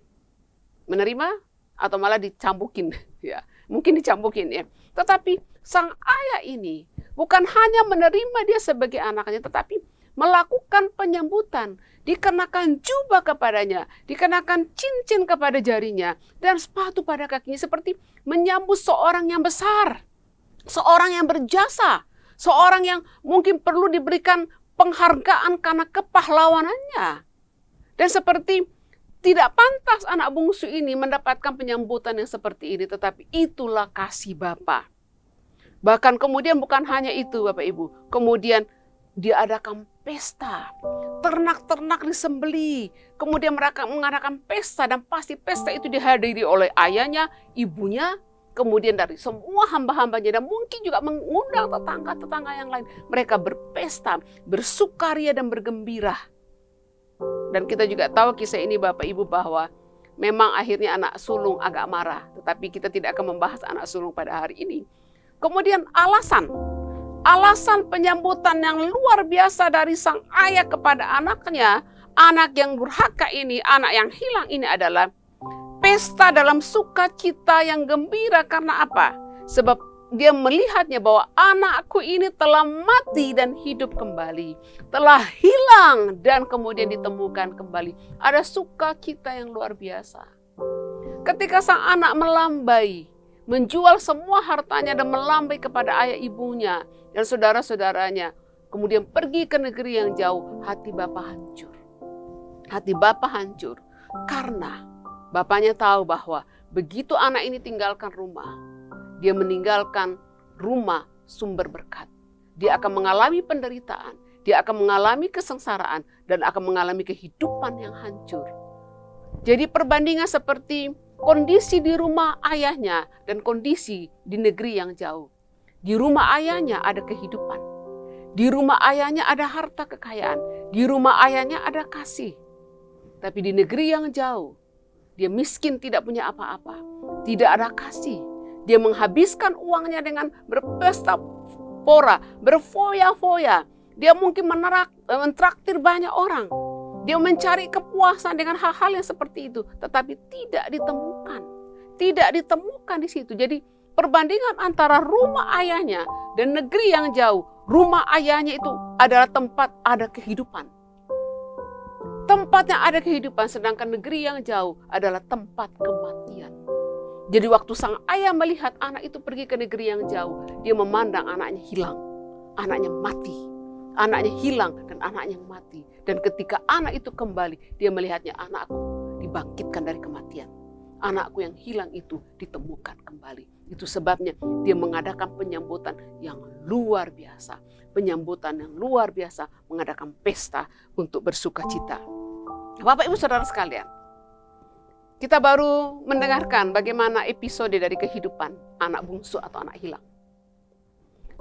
Menerima atau malah dicambukin? Ya, mungkin dicambukin ya. Tetapi sang ayah ini bukan hanya menerima dia sebagai anaknya, tetapi melakukan penyambutan, dikenakan jubah kepadanya, dikenakan cincin kepada jarinya, dan sepatu pada kakinya, seperti menyambut seorang yang besar, seorang yang berjasa, seorang yang mungkin perlu diberikan penghargaan karena kepahlawanannya. Dan seperti tidak pantas anak bungsu ini mendapatkan penyambutan yang seperti ini, tetapi itulah kasih Bapa. Bahkan kemudian bukan hanya itu Bapak Ibu, kemudian diadakan pesta, ternak-ternak disembeli, kemudian mereka mengadakan pesta, dan pasti pesta itu dihadiri oleh ayahnya, ibunya, kemudian dari semua hamba-hambanya, dan mungkin juga mengundang tetangga-tetangga yang lain. Mereka berpesta, bersukaria dan bergembira. Dan kita juga tahu kisah ini Bapak Ibu bahwa memang akhirnya anak sulung agak marah, tetapi kita tidak akan membahas anak sulung pada hari ini. Kemudian alasan penyambutan yang luar biasa dari sang ayah kepada anaknya, anak yang durhaka ini, anak yang hilang ini adalah berpesta dalam sukacita yang gembira. Karena apa? Sebab dia melihatnya bahwa anakku ini telah mati dan hidup kembali. Telah hilang dan kemudian ditemukan kembali. Ada sukacita yang luar biasa. Ketika sang anak melambai, menjual semua hartanya dan melambai kepada ayah ibunya dan saudara-saudaranya, kemudian pergi ke negeri yang jauh, hati Bapa hancur. Hati Bapa hancur karena Bapaknya tahu bahwa begitu anak ini tinggalkan rumah, dia meninggalkan rumah sumber berkat. Dia akan mengalami penderitaan, dia akan mengalami kesengsaraan, dan akan mengalami kehidupan yang hancur. Jadi perbandingan seperti kondisi di rumah ayahnya dan kondisi di negeri yang jauh. Di rumah ayahnya ada kehidupan. Di rumah ayahnya ada harta kekayaan. Di rumah ayahnya ada kasih. Tapi di negeri yang jauh, dia miskin, tidak punya apa-apa. Tidak ada kasih. Dia menghabiskan uangnya dengan berpesta pora, berfoya-foya. Dia mungkin mentraktir banyak orang. Dia mencari kepuasan dengan hal-hal yang seperti itu. Tetapi tidak ditemukan. Tidak ditemukan di situ. Jadi perbandingan antara rumah ayahnya dan negeri yang jauh. Rumah ayahnya itu adalah tempat ada kehidupan. Tempatnya ada kehidupan, sedangkan negeri yang jauh adalah tempat kematian. Jadi waktu sang ayah melihat anak itu pergi ke negeri yang jauh, dia memandang anaknya hilang, anaknya mati, anaknya hilang dan anaknya mati. Dan ketika anak itu kembali, dia melihatnya, anakku dibangkitkan dari kematian. Anakku yang hilang itu ditemukan kembali. Itu sebabnya dia mengadakan penyambutan yang luar biasa. Penyambutan yang luar biasa, mengadakan pesta untuk bersuka cita. Bapak Ibu Saudara sekalian, kita baru mendengarkan bagaimana episode dari kehidupan anak bungsu atau anak hilang.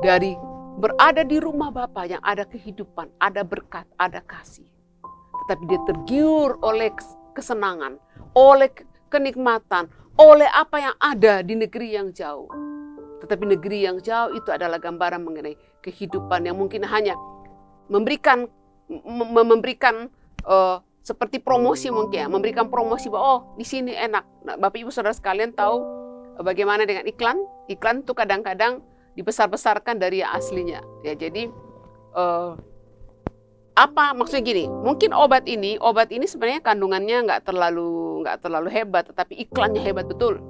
Dari berada di rumah Bapa yang ada kehidupan, ada berkat, ada kasih. Tetapi dia tergiur oleh kesenangan, oleh kenikmatan, oleh apa yang ada di negeri yang jauh. Tetapi negeri yang jauh itu adalah gambaran mengenai kehidupan yang mungkin hanya memberikan seperti promosi mungkin ya, memberikan promosi bahwa oh di sini enak. Nah, Bapak Ibu Saudara sekalian tahu bagaimana dengan iklan? Iklan itu kadang-kadang dibesar-besarkan dari yang aslinya. Ya, jadi apa maksudnya gini? Mungkin obat ini sebenarnya kandungannya nggak terlalu hebat, tetapi iklannya hebat betul.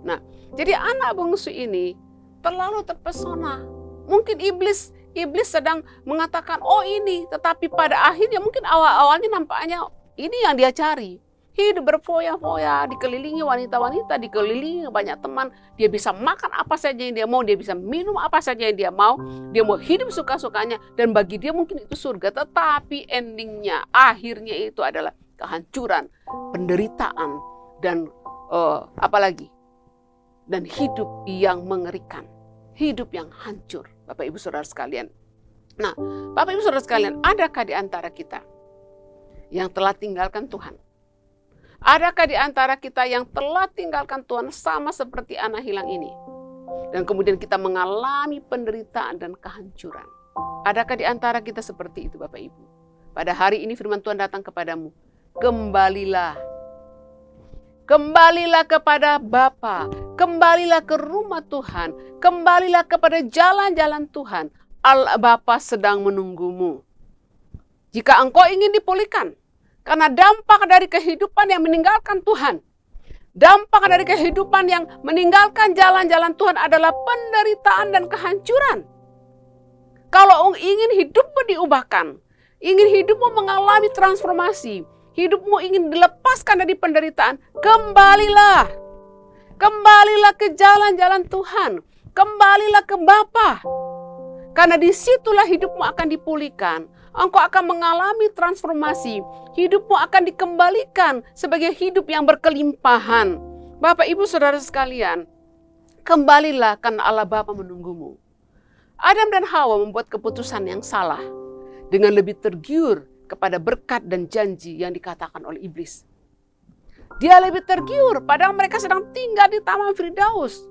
Nah, jadi anak bungsu ini terlalu terpesona. Mungkin iblis sedang mengatakan, oh ini, tetapi pada akhirnya mungkin awalnya nampaknya ini yang dia cari. Hidup berfoya-foya, dikelilingi wanita-wanita, dikelilingi banyak teman. Dia bisa makan apa saja yang dia mau, dia bisa minum apa saja yang dia mau. Dia mau hidup suka-sukanya, dan bagi dia mungkin itu surga. Tetapi endingnya, akhirnya itu adalah kehancuran, penderitaan, dan apalagi, dan hidup yang mengerikan. Hidup yang hancur, Bapak Ibu Saudara sekalian. Nah, Bapak Ibu Saudara sekalian, adakah di antara kita yang telah tinggalkan Tuhan? Adakah di antara kita yang telah tinggalkan Tuhan sama seperti anak hilang ini? Dan kemudian kita mengalami penderitaan dan kehancuran. Adakah di antara kita seperti itu, Bapak Ibu? Pada hari ini firman Tuhan datang kepadamu. Kembalilah. Kembalilah kepada Bapa. Kembalilah ke rumah Tuhan. Kembalilah kepada jalan-jalan Tuhan. Allah Bapa sedang menunggumu. Jika engkau ingin dipulihkan, karena dampak dari kehidupan yang meninggalkan Tuhan, dampak dari kehidupan yang meninggalkan jalan-jalan Tuhan adalah penderitaan dan kehancuran. Kalau ingin hidupmu diubahkan, ingin hidupmu mengalami transformasi, hidupmu ingin dilepaskan dari penderitaan, kembalilah. Kembalilah ke jalan-jalan Tuhan. Kembalilah ke Bapa. Karena disitulah hidupmu akan dipulihkan. Engkau akan mengalami transformasi. Hidupmu akan dikembalikan sebagai hidup yang berkelimpahan. Bapak Ibu Saudara sekalian, kembalilah karena Allah Bapa menunggumu. Adam dan Hawa membuat keputusan yang salah dengan lebih tergiur kepada berkat dan janji yang dikatakan oleh iblis. Dia lebih tergiur padahal mereka sedang tinggal di Taman Firdaus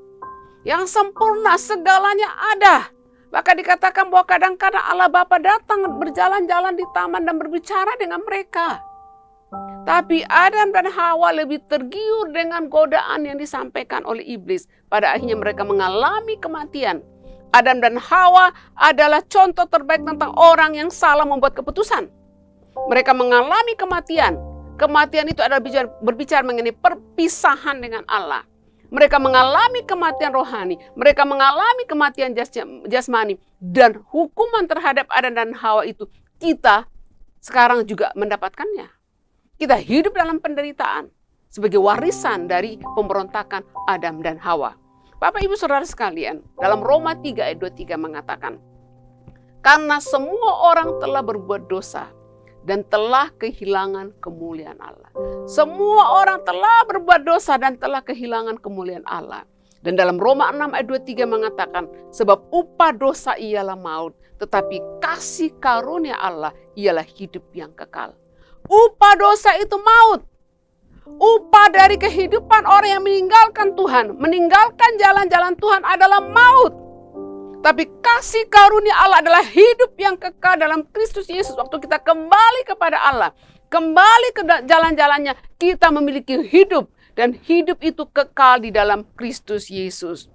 yang sempurna, segalanya ada. Bahkan dikatakan bahwa kadang-kadang Allah Bapa datang berjalan-jalan di taman dan berbicara dengan mereka. Tapi Adam dan Hawa lebih tergiur dengan godaan yang disampaikan oleh iblis. Pada akhirnya mereka mengalami kematian. Adam dan Hawa adalah contoh terbaik tentang orang yang salah membuat keputusan. Mereka mengalami kematian. Kematian itu adalah berbicara mengenai perpisahan dengan Allah. Mereka mengalami kematian rohani. Mereka mengalami kematian jasmani. Dan hukuman terhadap Adam dan Hawa itu kita sekarang juga mendapatkannya. Kita hidup dalam penderitaan sebagai warisan dari pemberontakan Adam dan Hawa. Bapak Ibu Saudara sekalian, dalam Roma 3 ayat 23 mengatakan, karena semua orang telah berbuat dosa dan telah kehilangan kemuliaan Allah. Semua orang telah berbuat dosa dan telah kehilangan kemuliaan Allah. Dan dalam Roma 6 ayat 23 mengatakan, sebab upah dosa ialah maut, tetapi kasih karunia Allah ialah hidup yang kekal. Upah dosa itu maut. Upah dari kehidupan orang yang meninggalkan Tuhan, meninggalkan jalan-jalan Tuhan adalah maut. Tapi kasih karunia Allah adalah hidup yang kekal dalam Kristus Yesus. Waktu kita kembali kepada Allah, kembali ke jalan-jalannya, kita memiliki hidup. Dan hidup itu kekal di dalam Kristus Yesus.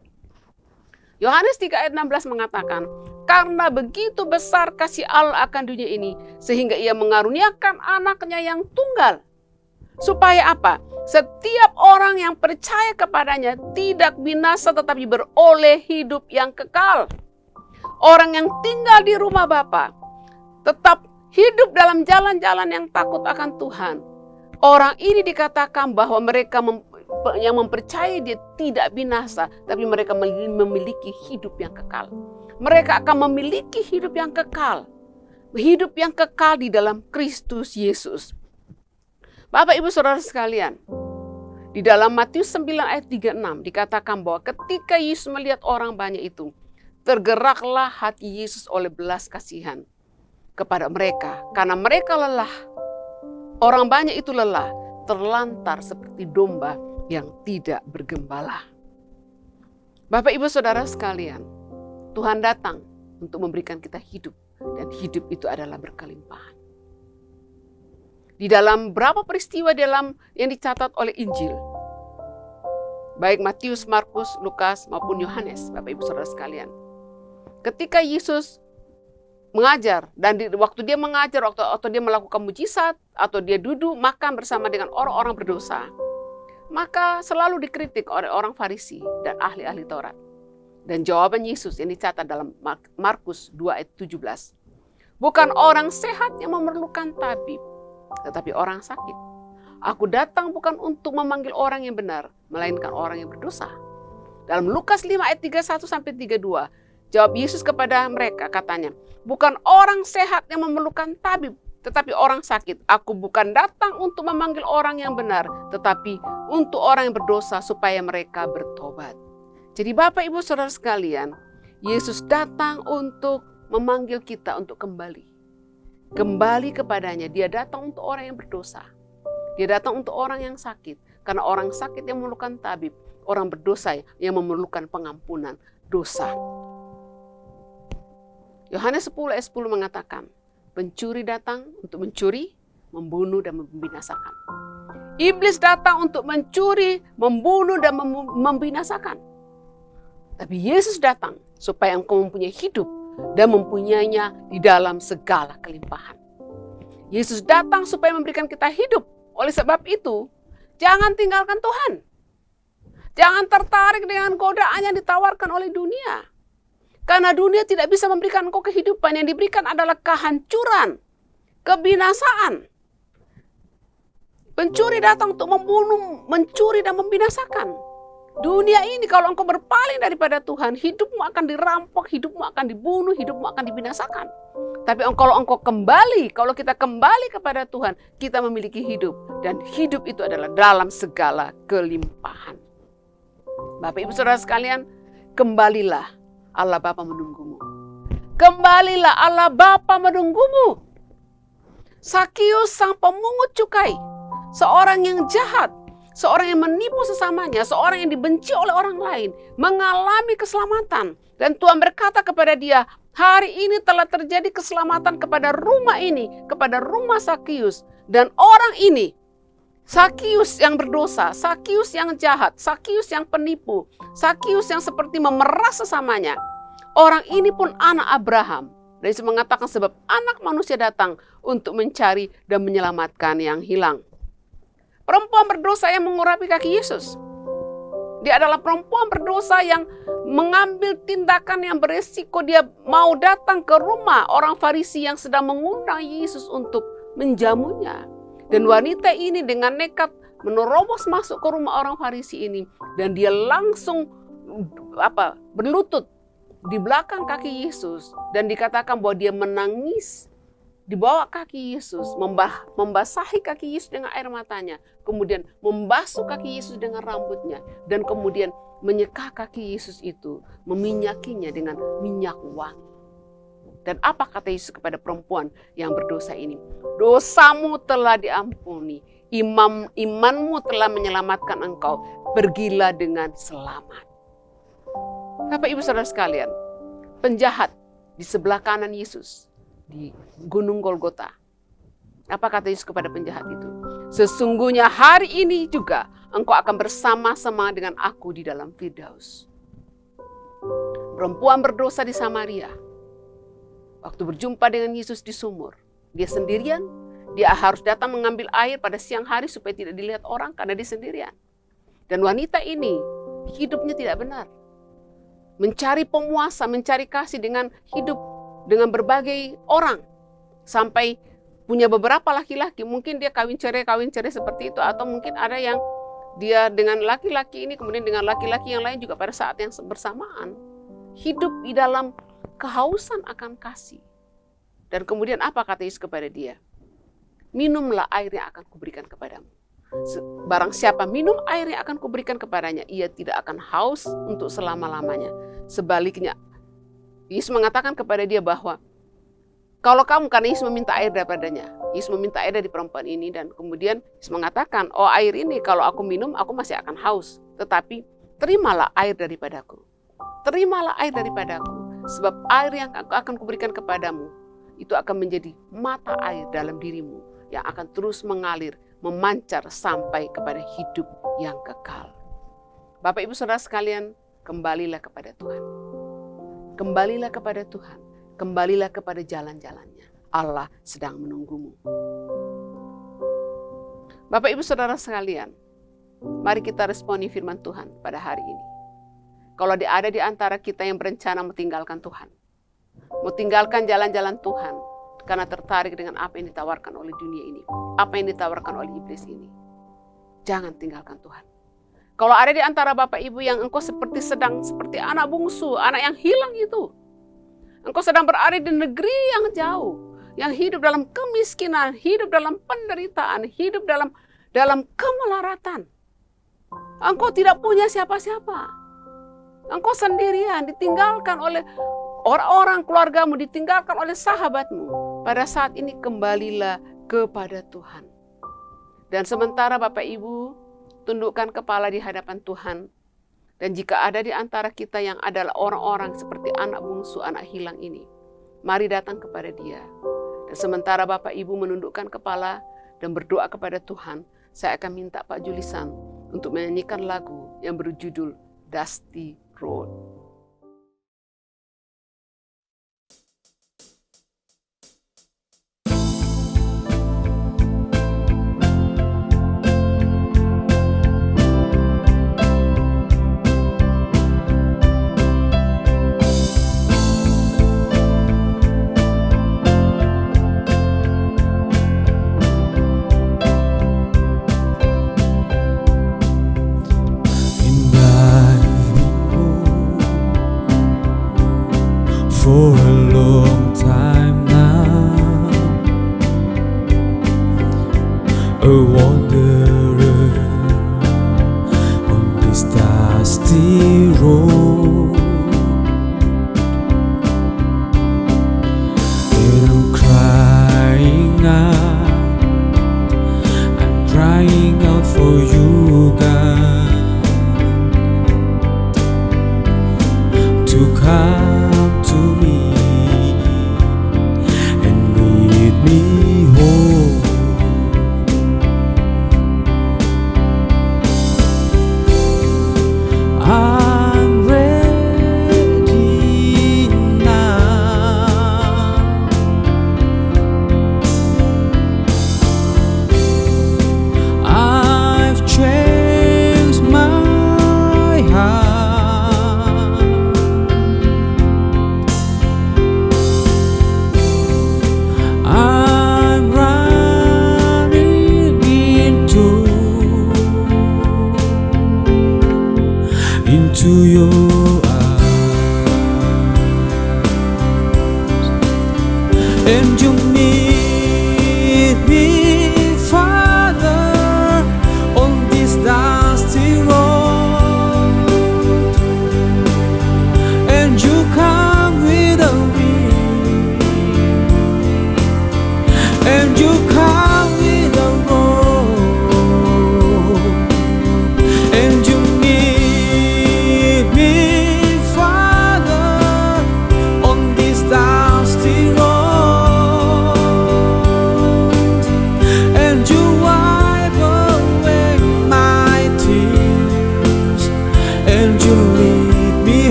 Yohanes 3 ayat 16 mengatakan, karena begitu besar kasih Allah akan dunia ini, sehingga ia mengaruniakan anaknya yang tunggal. Supaya apa? Setiap orang yang percaya kepadanya tidak binasa tetapi beroleh hidup yang kekal. Orang yang tinggal di rumah Bapa tetap hidup dalam jalan-jalan yang takut akan Tuhan. Orang ini dikatakan bahwa mereka yang mempercayai dia tidak binasa, tapi mereka memiliki hidup yang kekal. Mereka akan memiliki hidup yang kekal. Hidup yang kekal di dalam Kristus Yesus. Bapak Ibu Saudara sekalian, di dalam Matius 9 ayat 36 dikatakan bahwa ketika Yesus melihat orang banyak itu, tergeraklah hati Yesus oleh belas kasihan kepada mereka. Karena mereka lelah, orang banyak itu lelah, terlantar seperti domba yang tidak bergembala. Bapak Ibu Saudara sekalian, Tuhan datang untuk memberikan kita hidup, dan hidup itu adalah berkelimpahan. Di dalam berapa peristiwa yang dicatat oleh Injil, baik Matius, Markus, Lukas maupun Yohanes, Bapak Ibu Saudara sekalian, ketika Yesus mengajar dan waktu dia mengajar, waktu dia melakukan mujizat atau dia duduk makan bersama dengan orang-orang berdosa, maka selalu dikritik oleh orang Farisi dan ahli-ahli Taurat. Dan jawaban Yesus yang dicatat dalam Markus 2 ayat 17, bukan orang sehat yang memerlukan tabib, tetapi orang sakit. Aku datang bukan untuk memanggil orang yang benar, melainkan orang yang berdosa. Dalam Lukas 5 ayat 31-32, jawab Yesus kepada mereka, katanya, bukan orang sehat yang memerlukan tabib, tetapi orang sakit. Aku bukan datang untuk memanggil orang yang benar, tetapi untuk orang yang berdosa supaya mereka bertobat. Jadi Bapak Ibu Saudara sekalian, Yesus datang untuk memanggil kita untuk kembali. Kembali kepadanya. Dia datang untuk orang yang berdosa. Dia datang untuk orang yang sakit. Karena orang sakit yang memerlukan tabib. Orang berdosa yang memerlukan pengampunan dosa. Yohanes 10 ayat 10 mengatakan, pencuri datang untuk mencuri, membunuh dan membinasakan. Iblis datang untuk mencuri, membunuh dan membinasakan. Tapi Yesus datang supaya engkau mempunyai hidup dan mempunyainya di dalam segala kelimpahan. Yesus datang supaya memberikan kita hidup. Oleh sebab itu, jangan tinggalkan Tuhan. Jangan tertarik dengan godaan yang ditawarkan oleh dunia. Karena dunia tidak bisa memberikan engkau kehidupan. Yang diberikan adalah kehancuran, kebinasaan. Pencuri datang untuk membunuh, mencuri dan membinasakan. Dunia ini kalau engkau berpaling daripada Tuhan, hidupmu akan dirampok, hidupmu akan dibunuh, hidupmu akan dibinasakan. Tapi kalau engkau kembali, kalau kita kembali kepada Tuhan, kita memiliki hidup. Dan hidup itu adalah dalam segala kelimpahan. Bapak Ibu Saudara sekalian, kembalilah, Allah Bapa menunggumu. Kembalilah, Allah Bapa menunggumu. Sakius sang pemungut cukai, seorang yang jahat, seorang yang menipu sesamanya, seorang yang dibenci oleh orang lain, mengalami keselamatan. Dan Tuhan berkata kepada dia, hari ini telah terjadi keselamatan kepada rumah ini, kepada rumah Sakius. Dan orang ini, Sakius yang berdosa, Sakius yang jahat, Sakius yang penipu, Sakius yang seperti memeras sesamanya. Orang ini pun anak Abraham. Dan Yesus mengatakan sebab anak manusia datang untuk mencari dan menyelamatkan yang hilang. Perempuan berdosa yang mengurapi kaki Yesus. Dia adalah perempuan berdosa yang mengambil tindakan yang beresiko. Dia mau datang ke rumah orang Farisi yang sedang mengundang Yesus untuk menjamunya. Dan wanita ini dengan nekat menerobos masuk ke rumah orang Farisi ini. Dan dia langsung berlutut di belakang kaki Yesus. Dan dikatakan bahwa dia menangis di bawah kaki Yesus. Membasahi kaki Yesus dengan air matanya. Kemudian membasuh kaki Yesus dengan rambutnya. Dan kemudian menyeka kaki Yesus itu. Meminyakinya dengan minyak wangi. Dan apa kata Yesus kepada perempuan yang berdosa ini? Dosamu telah diampuni, imanmu telah menyelamatkan engkau, pergilah dengan selamat. Bapak Ibu Saudara sekalian, penjahat di sebelah kanan Yesus di Gunung Golgota. Apa kata Yesus kepada penjahat itu? Sesungguhnya hari ini juga engkau akan bersama-sama dengan aku di dalam Firdaus. Perempuan berdosa di Samaria, waktu berjumpa dengan Yesus di sumur, dia sendirian, dia harus datang mengambil air pada siang hari supaya tidak dilihat orang karena dia sendirian. Dan wanita ini hidupnya tidak benar. Mencari pemuasa, mencari kasih dengan hidup dengan berbagai orang. Sampai punya beberapa laki-laki, mungkin dia kawin cerai seperti itu. Atau mungkin ada yang dia dengan laki-laki ini, kemudian dengan laki-laki yang lain juga pada saat yang bersamaan. Hidup di dalam kehausan akan kasih. Dan kemudian apa kata Yesus kepada dia? Minumlah air yang akan kuberikan kepadamu. Barang siapa minum air yang akan kuberikan kepadanya, ia tidak akan haus untuk selama-lamanya. Sebaliknya, Yesus mengatakan kepada dia bahwa kalau kamu, karena Yesus meminta air daripadanya. Yesus meminta air dari perempuan ini dan kemudian Yesus mengatakan, oh air ini kalau aku minum aku masih akan haus. Tetapi terimalah air daripadaku. Terimalah air daripadaku. Sebab air yang aku akan kuberikan kepadamu, itu akan menjadi mata air dalam dirimu yang akan terus mengalir, memancar sampai kepada hidup yang kekal. Bapak Ibu Saudara sekalian, kembalilah kepada Tuhan. Kembalilah kepada Tuhan. Kembalilah kepada jalan-jalannya. Allah sedang menunggumu. Bapak Ibu Saudara sekalian, mari kita responi firman Tuhan pada hari ini. Kalau ada di antara kita yang berencana meninggalkan Tuhan, meninggalkan jalan-jalan Tuhan, karena tertarik dengan apa yang ditawarkan oleh dunia ini, apa yang ditawarkan oleh iblis ini, jangan tinggalkan Tuhan. Kalau ada di antara Bapak Ibu yang engkau seperti anak bungsu, anak yang hilang itu, engkau sedang berada di negeri yang jauh, yang hidup dalam kemiskinan, hidup dalam penderitaan, hidup dalam kemelaratan. Engkau tidak punya siapa-siapa. Engkau sendirian, ditinggalkan oleh orang-orang keluargamu, ditinggalkan oleh sahabatmu. Pada saat ini kembalilah kepada Tuhan. Dan sementara Bapak Ibu tundukkan kepala di hadapan Tuhan. Dan jika ada di antara kita yang adalah orang-orang seperti anak bungsu, anak hilang ini, mari datang kepada Dia. Dan sementara Bapak Ibu menundukkan kepala dan berdoa kepada Tuhan, saya akan minta Pak Julisan untuk menyanyikan lagu yang berjudul Dusty Road. For a long time now, a wanderer on this dusty road, and I'm crying out for you, God, to come to me and lead me home.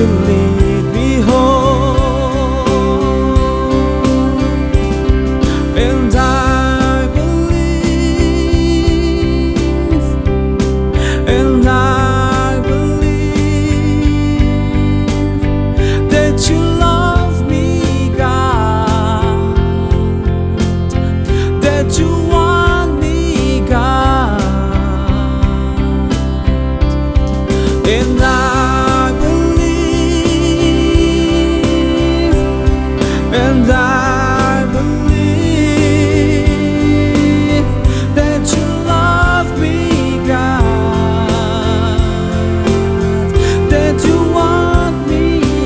you lead me home, and I believe, and I believe that you love me, God, that you want me, God, and I believe, and I believe that you love me, God, that you want me,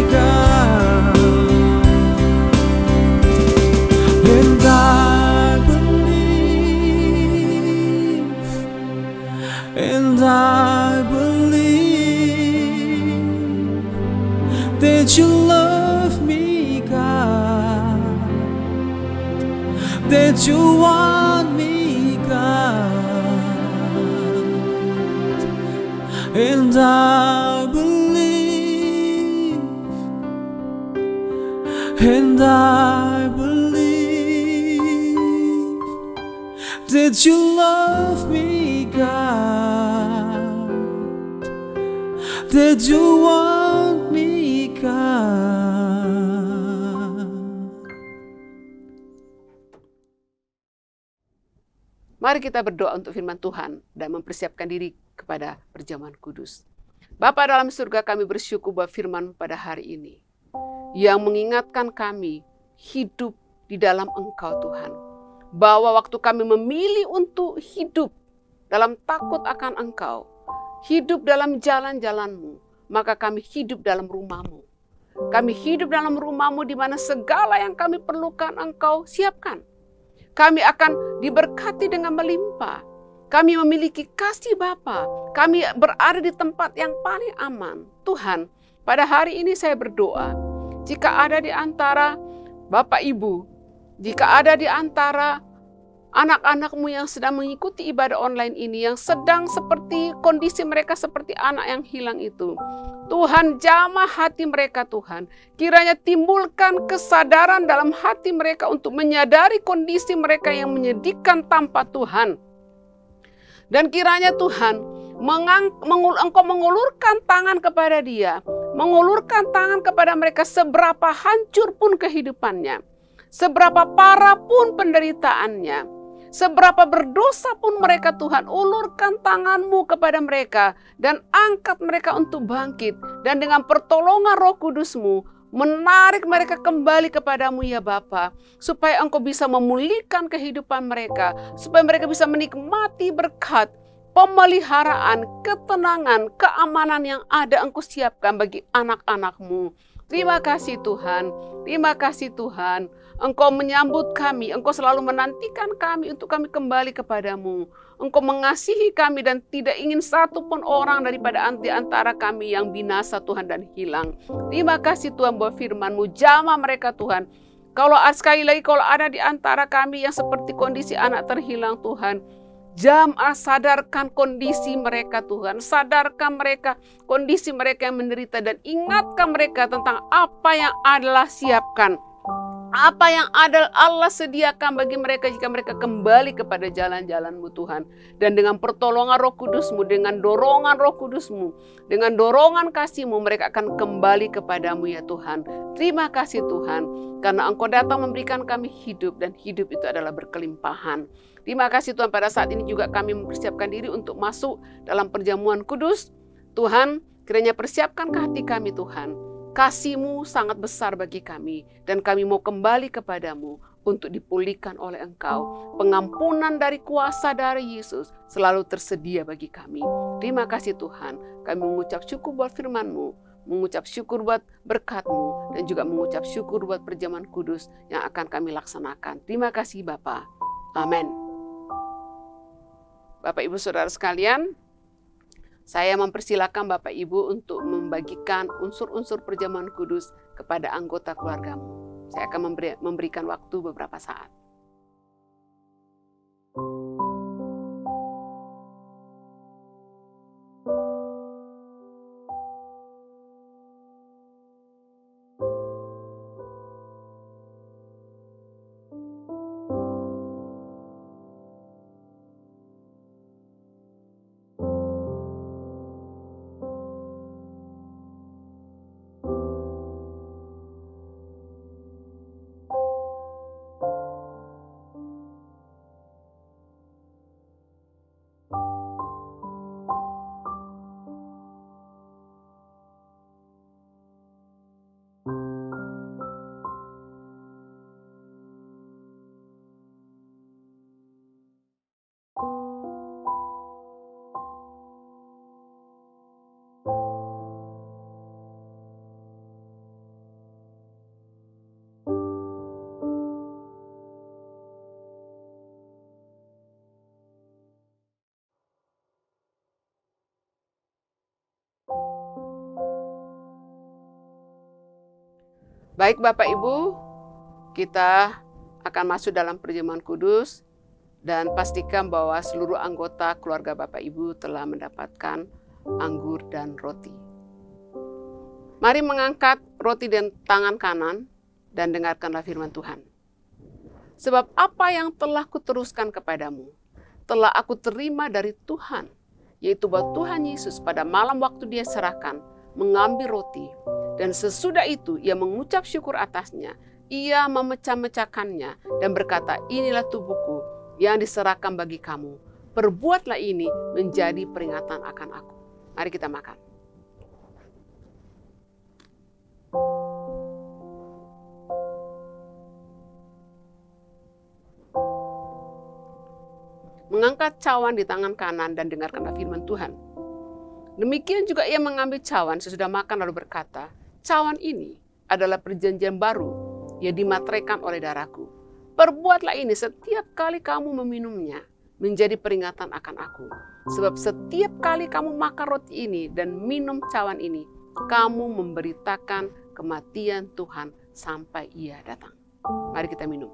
God, and I believe, and I believe that you love me, God, that you want me, God, and I believe, and I believe that you love me, God, that you want me, God. Mari kita berdoa untuk firman Tuhan dan mempersiapkan diri kepada perjamuan kudus. Bapa dalam surga, kami bersyukur buat firman pada hari ini yang mengingatkan kami hidup di dalam Engkau Tuhan. Bahwa waktu kami memilih untuk hidup dalam takut akan Engkau, hidup dalam jalan-jalan-Mu, maka kami hidup dalam rumah-Mu. Kami hidup dalam rumah-Mu di mana segala yang kami perlukan Engkau siapkan. Kami akan diberkati dengan melimpah. Kami memiliki kasih Bapa. Kami berada di tempat yang paling aman. Tuhan, pada hari ini saya berdoa, jika ada di antara Bapak Ibu, jika ada di antara anak-anak-Mu yang sedang mengikuti ibadah online ini, yang sedang seperti kondisi mereka seperti anak yang hilang itu, Tuhan, jamah hati mereka Tuhan. Kiranya timbulkan kesadaran dalam hati mereka untuk menyadari kondisi mereka yang menyedihkan tanpa Tuhan. Dan kiranya Tuhan, Engkau mengulurkan tangan kepada dia, mengulurkan tangan kepada mereka seberapa hancur pun kehidupannya, seberapa parah pun penderitaannya, seberapa berdosa pun mereka Tuhan, ulurkan tangan-Mu kepada mereka dan angkat mereka untuk bangkit. Dan dengan pertolongan Roh Kudus-Mu, menarik mereka kembali kepadamu ya Bapa, supaya Engkau bisa memulihkan kehidupan mereka, supaya mereka bisa menikmati berkat, pemeliharaan, ketenangan, keamanan yang ada Engkau siapkan bagi anak-anak-Mu. Terima kasih Tuhan, terima kasih Tuhan. Engkau menyambut kami, Engkau selalu menantikan kami untuk kami kembali kepadamu. Engkau mengasihi kami dan tidak ingin satu pun orang daripada antara kami yang binasa Tuhan dan hilang. Terima kasih Tuhan buat firman-Mu, jamah mereka Tuhan. Kalau sekali lagi kalau ada di antara kami yang seperti kondisi anak terhilang Tuhan, jamah sadarkan kondisi mereka Tuhan, sadarkan mereka kondisi mereka yang menderita dan ingatkan mereka tentang apa yang adalah siapkan. Apa yang ada Allah sediakan bagi mereka jika mereka kembali kepada jalan-jalan-Mu Tuhan. Dan dengan pertolongan Roh Kudus-Mu, dengan dorongan Roh Kudus-Mu, dengan dorongan kasih-Mu, mereka akan kembali kepadamu ya Tuhan. Terima kasih Tuhan, karena Engkau datang memberikan kami hidup, dan hidup itu adalah berkelimpahan. Terima kasih Tuhan, pada saat ini juga kami mempersiapkan diri untuk masuk dalam perjamuan kudus. Tuhan, kiranya persiapkan ke hati kami Tuhan. Kasih-Mu sangat besar bagi kami, dan kami mau kembali kepadamu untuk dipulihkan oleh Engkau. Pengampunan dari kuasa dari Yesus selalu tersedia bagi kami. Terima kasih Tuhan, kami mengucap syukur buat firman-Mu, mengucap syukur buat berkat-Mu, dan juga mengucap syukur buat perjamuan kudus yang akan kami laksanakan. Terima kasih Bapa. Amin. Bapak Ibu Saudara sekalian, saya mempersilakan Bapak Ibu untuk membagikan unsur-unsur perjamuan kudus kepada anggota keluargamu. Saya akan memberikan waktu beberapa saat. Baik Bapak Ibu, kita akan masuk dalam perjamuan kudus dan pastikan bahwa seluruh anggota keluarga Bapak Ibu telah mendapatkan anggur dan roti. Mari mengangkat roti dan tangan kanan dan dengarkanlah firman Tuhan. Sebab apa yang telah kuteruskan kepadamu, telah aku terima dari Tuhan, yaitu bahwa Tuhan Yesus pada malam waktu dia serahkan, mengambil roti, dan sesudah itu ia mengucap syukur atasnya, ia memecah-mecahkannya dan berkata, inilah tubuhku yang diserahkan bagi kamu. Perbuatlah ini menjadi peringatan akan aku. Mari kita makan. Mengangkat cawan di tangan kanan dan dengarkanlah firman Tuhan. Demikian juga ia mengambil cawan sesudah makan lalu berkata, cawan ini adalah perjanjian baru yang dimateraikan oleh darahku. Perbuatlah ini setiap kali kamu meminumnya menjadi peringatan akan aku. Sebab setiap kali kamu makan roti ini dan minum cawan ini, kamu memberitakan kematian Tuhan sampai ia datang. Mari kita minum.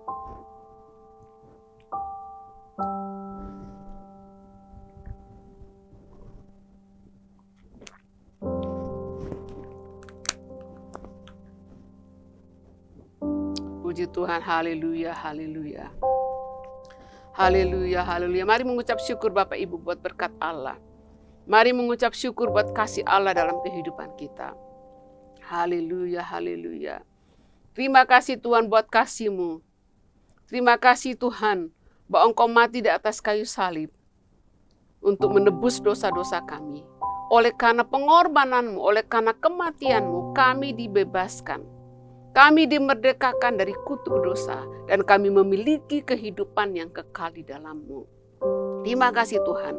Puji Tuhan, haleluya, haleluya. Haleluya, haleluya. Mari mengucap syukur Bapak Ibu buat berkat Allah. Mari mengucap syukur buat kasih Allah dalam kehidupan kita. Haleluya, haleluya. Terima kasih Tuhan buat kasih-Mu. Terima kasih Tuhan bahwa Engkau mati di atas kayu salib untuk menebus dosa-dosa kami. Oleh karena pengorbanan-Mu, oleh karena kematian-Mu, kami dibebaskan. Kami dimerdekakan dari kutuk dosa dan kami memiliki kehidupan yang kekal di dalam-Mu. Terima kasih Tuhan.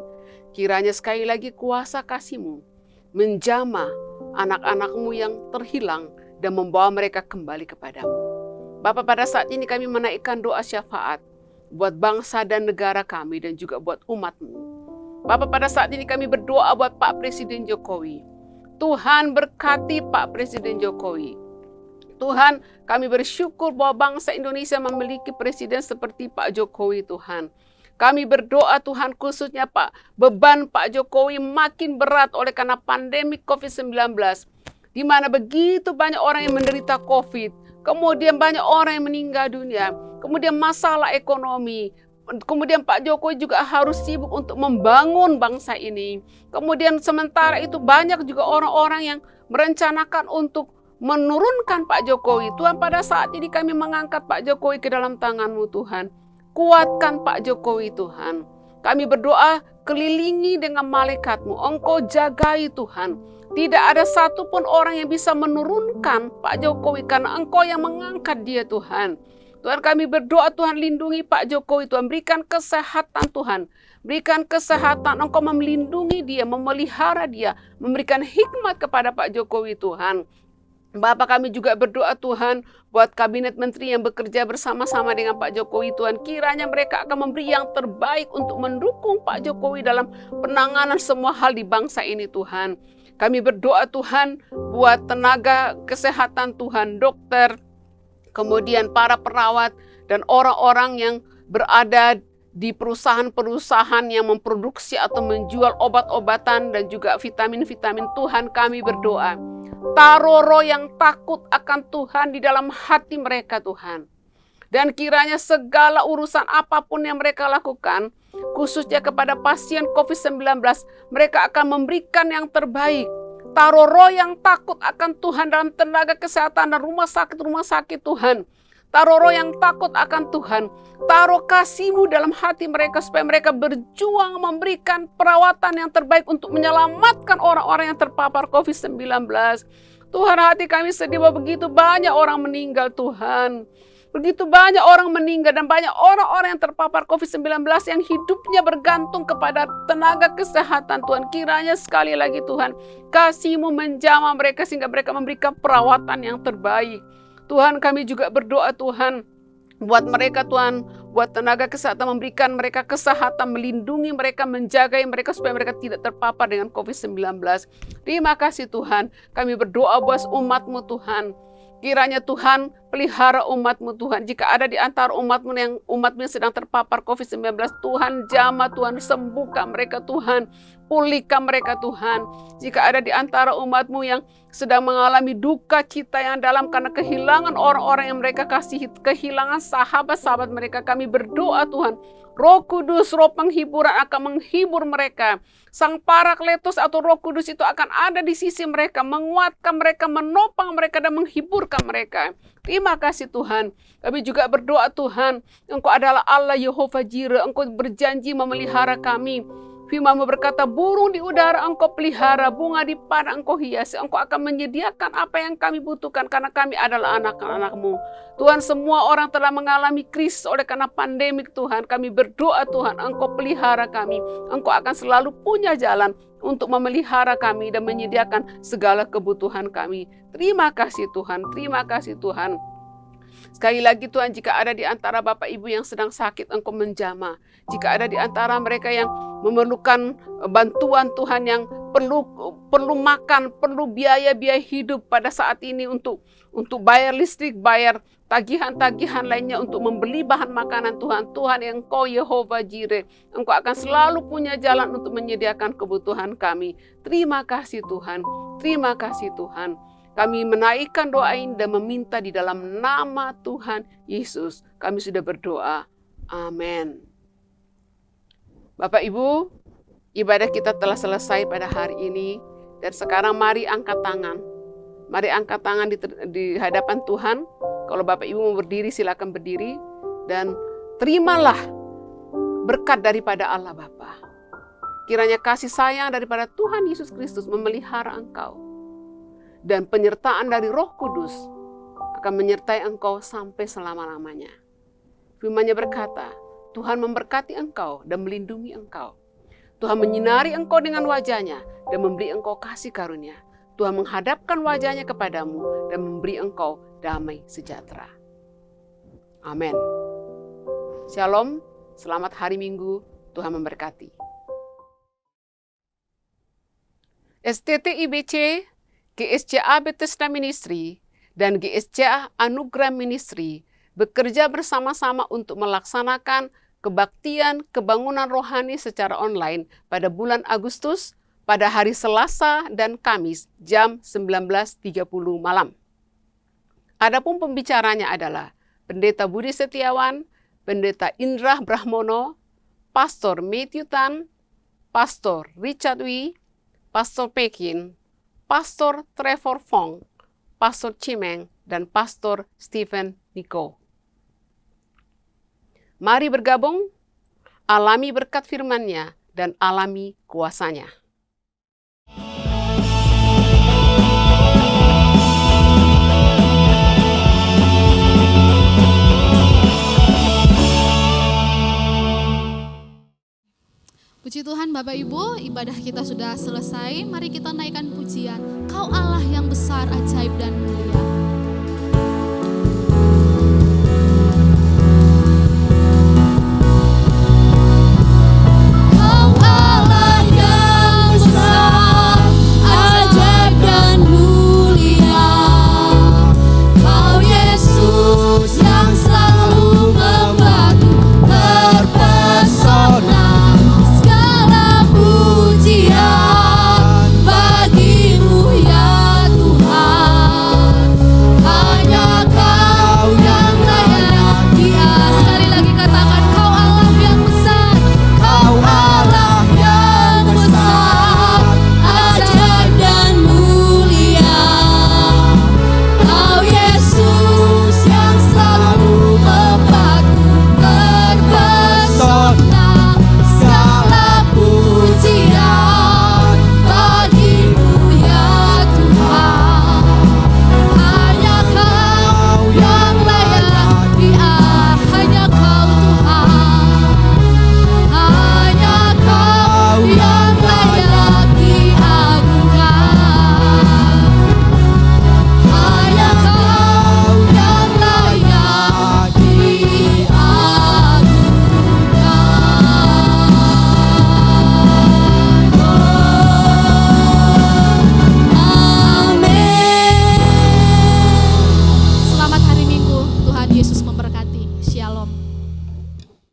Kiranya sekali lagi kuasa kasih-Mu menjamah anak-anak-Mu yang terhilang dan membawa mereka kembali kepadamu. Bapa, pada saat ini kami menaikkan doa syafaat buat bangsa dan negara kami dan juga buat umat-Mu. Bapa, pada saat ini kami berdoa buat Pak Presiden Jokowi. Tuhan berkati Pak Presiden Jokowi. Tuhan, kami bersyukur bahwa bangsa Indonesia memiliki presiden seperti Pak Jokowi, Tuhan. Kami berdoa Tuhan, khususnya beban Pak Jokowi makin berat oleh karena pandemi COVID-19. Di mana begitu banyak orang yang menderita COVID, kemudian banyak orang yang meninggal dunia, kemudian masalah ekonomi, kemudian Pak Jokowi juga harus sibuk untuk membangun bangsa ini. Kemudian sementara itu banyak juga orang-orang yang merencanakan untuk menurunkan Pak Jokowi. Tuhan, pada saat ini kami mengangkat Pak Jokowi ke dalam tangan-Mu Tuhan. Kuatkan Pak Jokowi Tuhan. Kami berdoa, kelilingi dengan malaikat-Mu. Engkau jagai Tuhan. Tidak ada satupun orang yang bisa menurunkan Pak Jokowi karena Engkau yang mengangkat dia Tuhan. Tuhan, kami berdoa Tuhan, lindungi Pak Jokowi Tuhan. Berikan kesehatan Tuhan. Berikan kesehatan, Engkau melindungi dia, memelihara dia. Memberikan hikmat kepada Pak Jokowi Tuhan. Bapak, kami juga berdoa Tuhan buat kabinet menteri yang bekerja bersama-sama dengan Pak Jokowi Tuhan. Kiranya mereka akan memberi yang terbaik untuk mendukung Pak Jokowi dalam penanganan semua hal di bangsa ini Tuhan. Kami berdoa Tuhan buat tenaga kesehatan Tuhan, dokter, kemudian para perawat dan orang-orang yang berada di perusahaan-perusahaan yang memproduksi atau menjual obat-obatan dan juga vitamin-vitamin. Tuhan, kami berdoa, taruh roh yang takut akan Tuhan di dalam hati mereka Tuhan. Dan kiranya segala urusan apapun yang mereka lakukan, khususnya kepada pasien COVID-19, mereka akan memberikan yang terbaik. Taruh roh yang takut akan Tuhan dalam tenaga kesehatan dan rumah sakit Tuhan. Taruh roh yang takut akan Tuhan. Taruh kasih-Mu dalam hati mereka supaya mereka berjuang memberikan perawatan yang terbaik untuk menyelamatkan orang-orang yang terpapar COVID-19. Tuhan, hati kami sedih bahwa begitu banyak orang meninggal Tuhan. Begitu banyak orang meninggal dan banyak orang-orang yang terpapar COVID-19 yang hidupnya bergantung kepada tenaga kesehatan Tuhan. Kiranya sekali lagi Tuhan, kasih-Mu menjamah mereka sehingga mereka memberikan perawatan yang terbaik. Tuhan, kami juga berdoa Tuhan buat mereka Tuhan, buat tenaga kesehatan, memberikan mereka kesehatan, melindungi mereka, menjaga mereka supaya mereka tidak terpapar dengan COVID-19. Terima kasih Tuhan, kami berdoa buat umat-Mu Tuhan. Kiranya Tuhan pelihara umat-Mu Tuhan. Jika ada di antara umat-Mu yang sedang terpapar COVID-19, Tuhan jamah, Tuhan sembuhkan mereka Tuhan. Pulihkan mereka Tuhan. Jika ada di antara umat-Mu yang sedang mengalami duka cita yang dalam karena kehilangan orang-orang yang mereka kasihi, kehilangan sahabat-sahabat mereka, kami berdoa Tuhan, Roh Kudus, Roh penghiburan akan menghibur mereka. Sang Parakletos atau Roh Kudus itu akan ada di sisi mereka, menguatkan mereka, menopang mereka, dan menghiburkan mereka. Terima kasih Tuhan. Kami juga berdoa Tuhan, Engkau adalah Allah Yehova Jireh, Engkau berjanji memelihara kami. Firman-Mu berkata, burung di udara Engkau pelihara, bunga di padang Engkau hiasi. Engkau akan menyediakan apa yang kami butuhkan karena kami adalah anak-anak-Mu. Tuhan, semua orang telah mengalami krisis oleh karena pandemik Tuhan. Kami berdoa Tuhan, Engkau pelihara kami. Engkau akan selalu punya jalan untuk memelihara kami dan menyediakan segala kebutuhan kami. Terima kasih Tuhan, terima kasih Tuhan. Sekali lagi Tuhan, jika ada di antara Bapak Ibu yang sedang sakit, Engkau menjamah. Jika ada di antara mereka yang memerlukan bantuan Tuhan, yang perlu makan, perlu biaya-biaya hidup pada saat ini untuk bayar listrik, bayar tagihan-tagihan lainnya, untuk membeli bahan makanan Tuhan. Tuhan yang Engkau Yehova Jireh, Engkau akan selalu punya jalan untuk menyediakan kebutuhan kami. Terima kasih Tuhan, terima kasih Tuhan. Kami menaikkan doa ini dan meminta di dalam nama Tuhan Yesus. Kami sudah berdoa. Amin. Bapak Ibu, ibadah kita telah selesai pada hari ini. Dan sekarang mari angkat tangan. Mari angkat tangan di hadapan Tuhan. Kalau Bapak Ibu mau berdiri, silakan berdiri. Dan terimalah berkat daripada Allah Bapa. Kiranya kasih sayang daripada Tuhan Yesus Kristus memelihara engkau. Dan penyertaan dari Roh Kudus akan menyertai engkau sampai selama-lamanya. Firman-Nya berkata, Tuhan memberkati engkau dan melindungi engkau. Tuhan menyinari engkau dengan wajah-Nya dan memberi engkau kasih karunia. Tuhan menghadapkan wajah-Nya kepadamu dan memberi engkau damai sejahtera. Amin. Shalom, selamat hari Minggu, Tuhan memberkati. STTIBC, GSCA Bethesda Ministry, dan GSCA Anugerah Ministry bekerja bersama-sama untuk melaksanakan kebaktian kebangunan rohani secara online pada bulan Agustus pada hari Selasa dan Kamis jam 19.30 malam. Adapun pembicaranya adalah Pendeta Budi Setiawan, Pendeta Indra Brahmono, Pastor Matthew Tan, Pastor Richard Wee, Pastor Pekin, Pastor Trevor Fong, Pastor Chimeng, dan Pastor Stephen Nico. Mari bergabung, alami berkat firman-Nya, dan alami kuasa-Nya. Puji Tuhan Bapak Ibu, ibadah kita sudah selesai. Mari kita naikkan pujian. Kau Allah yang besar, ajaib dan mulia.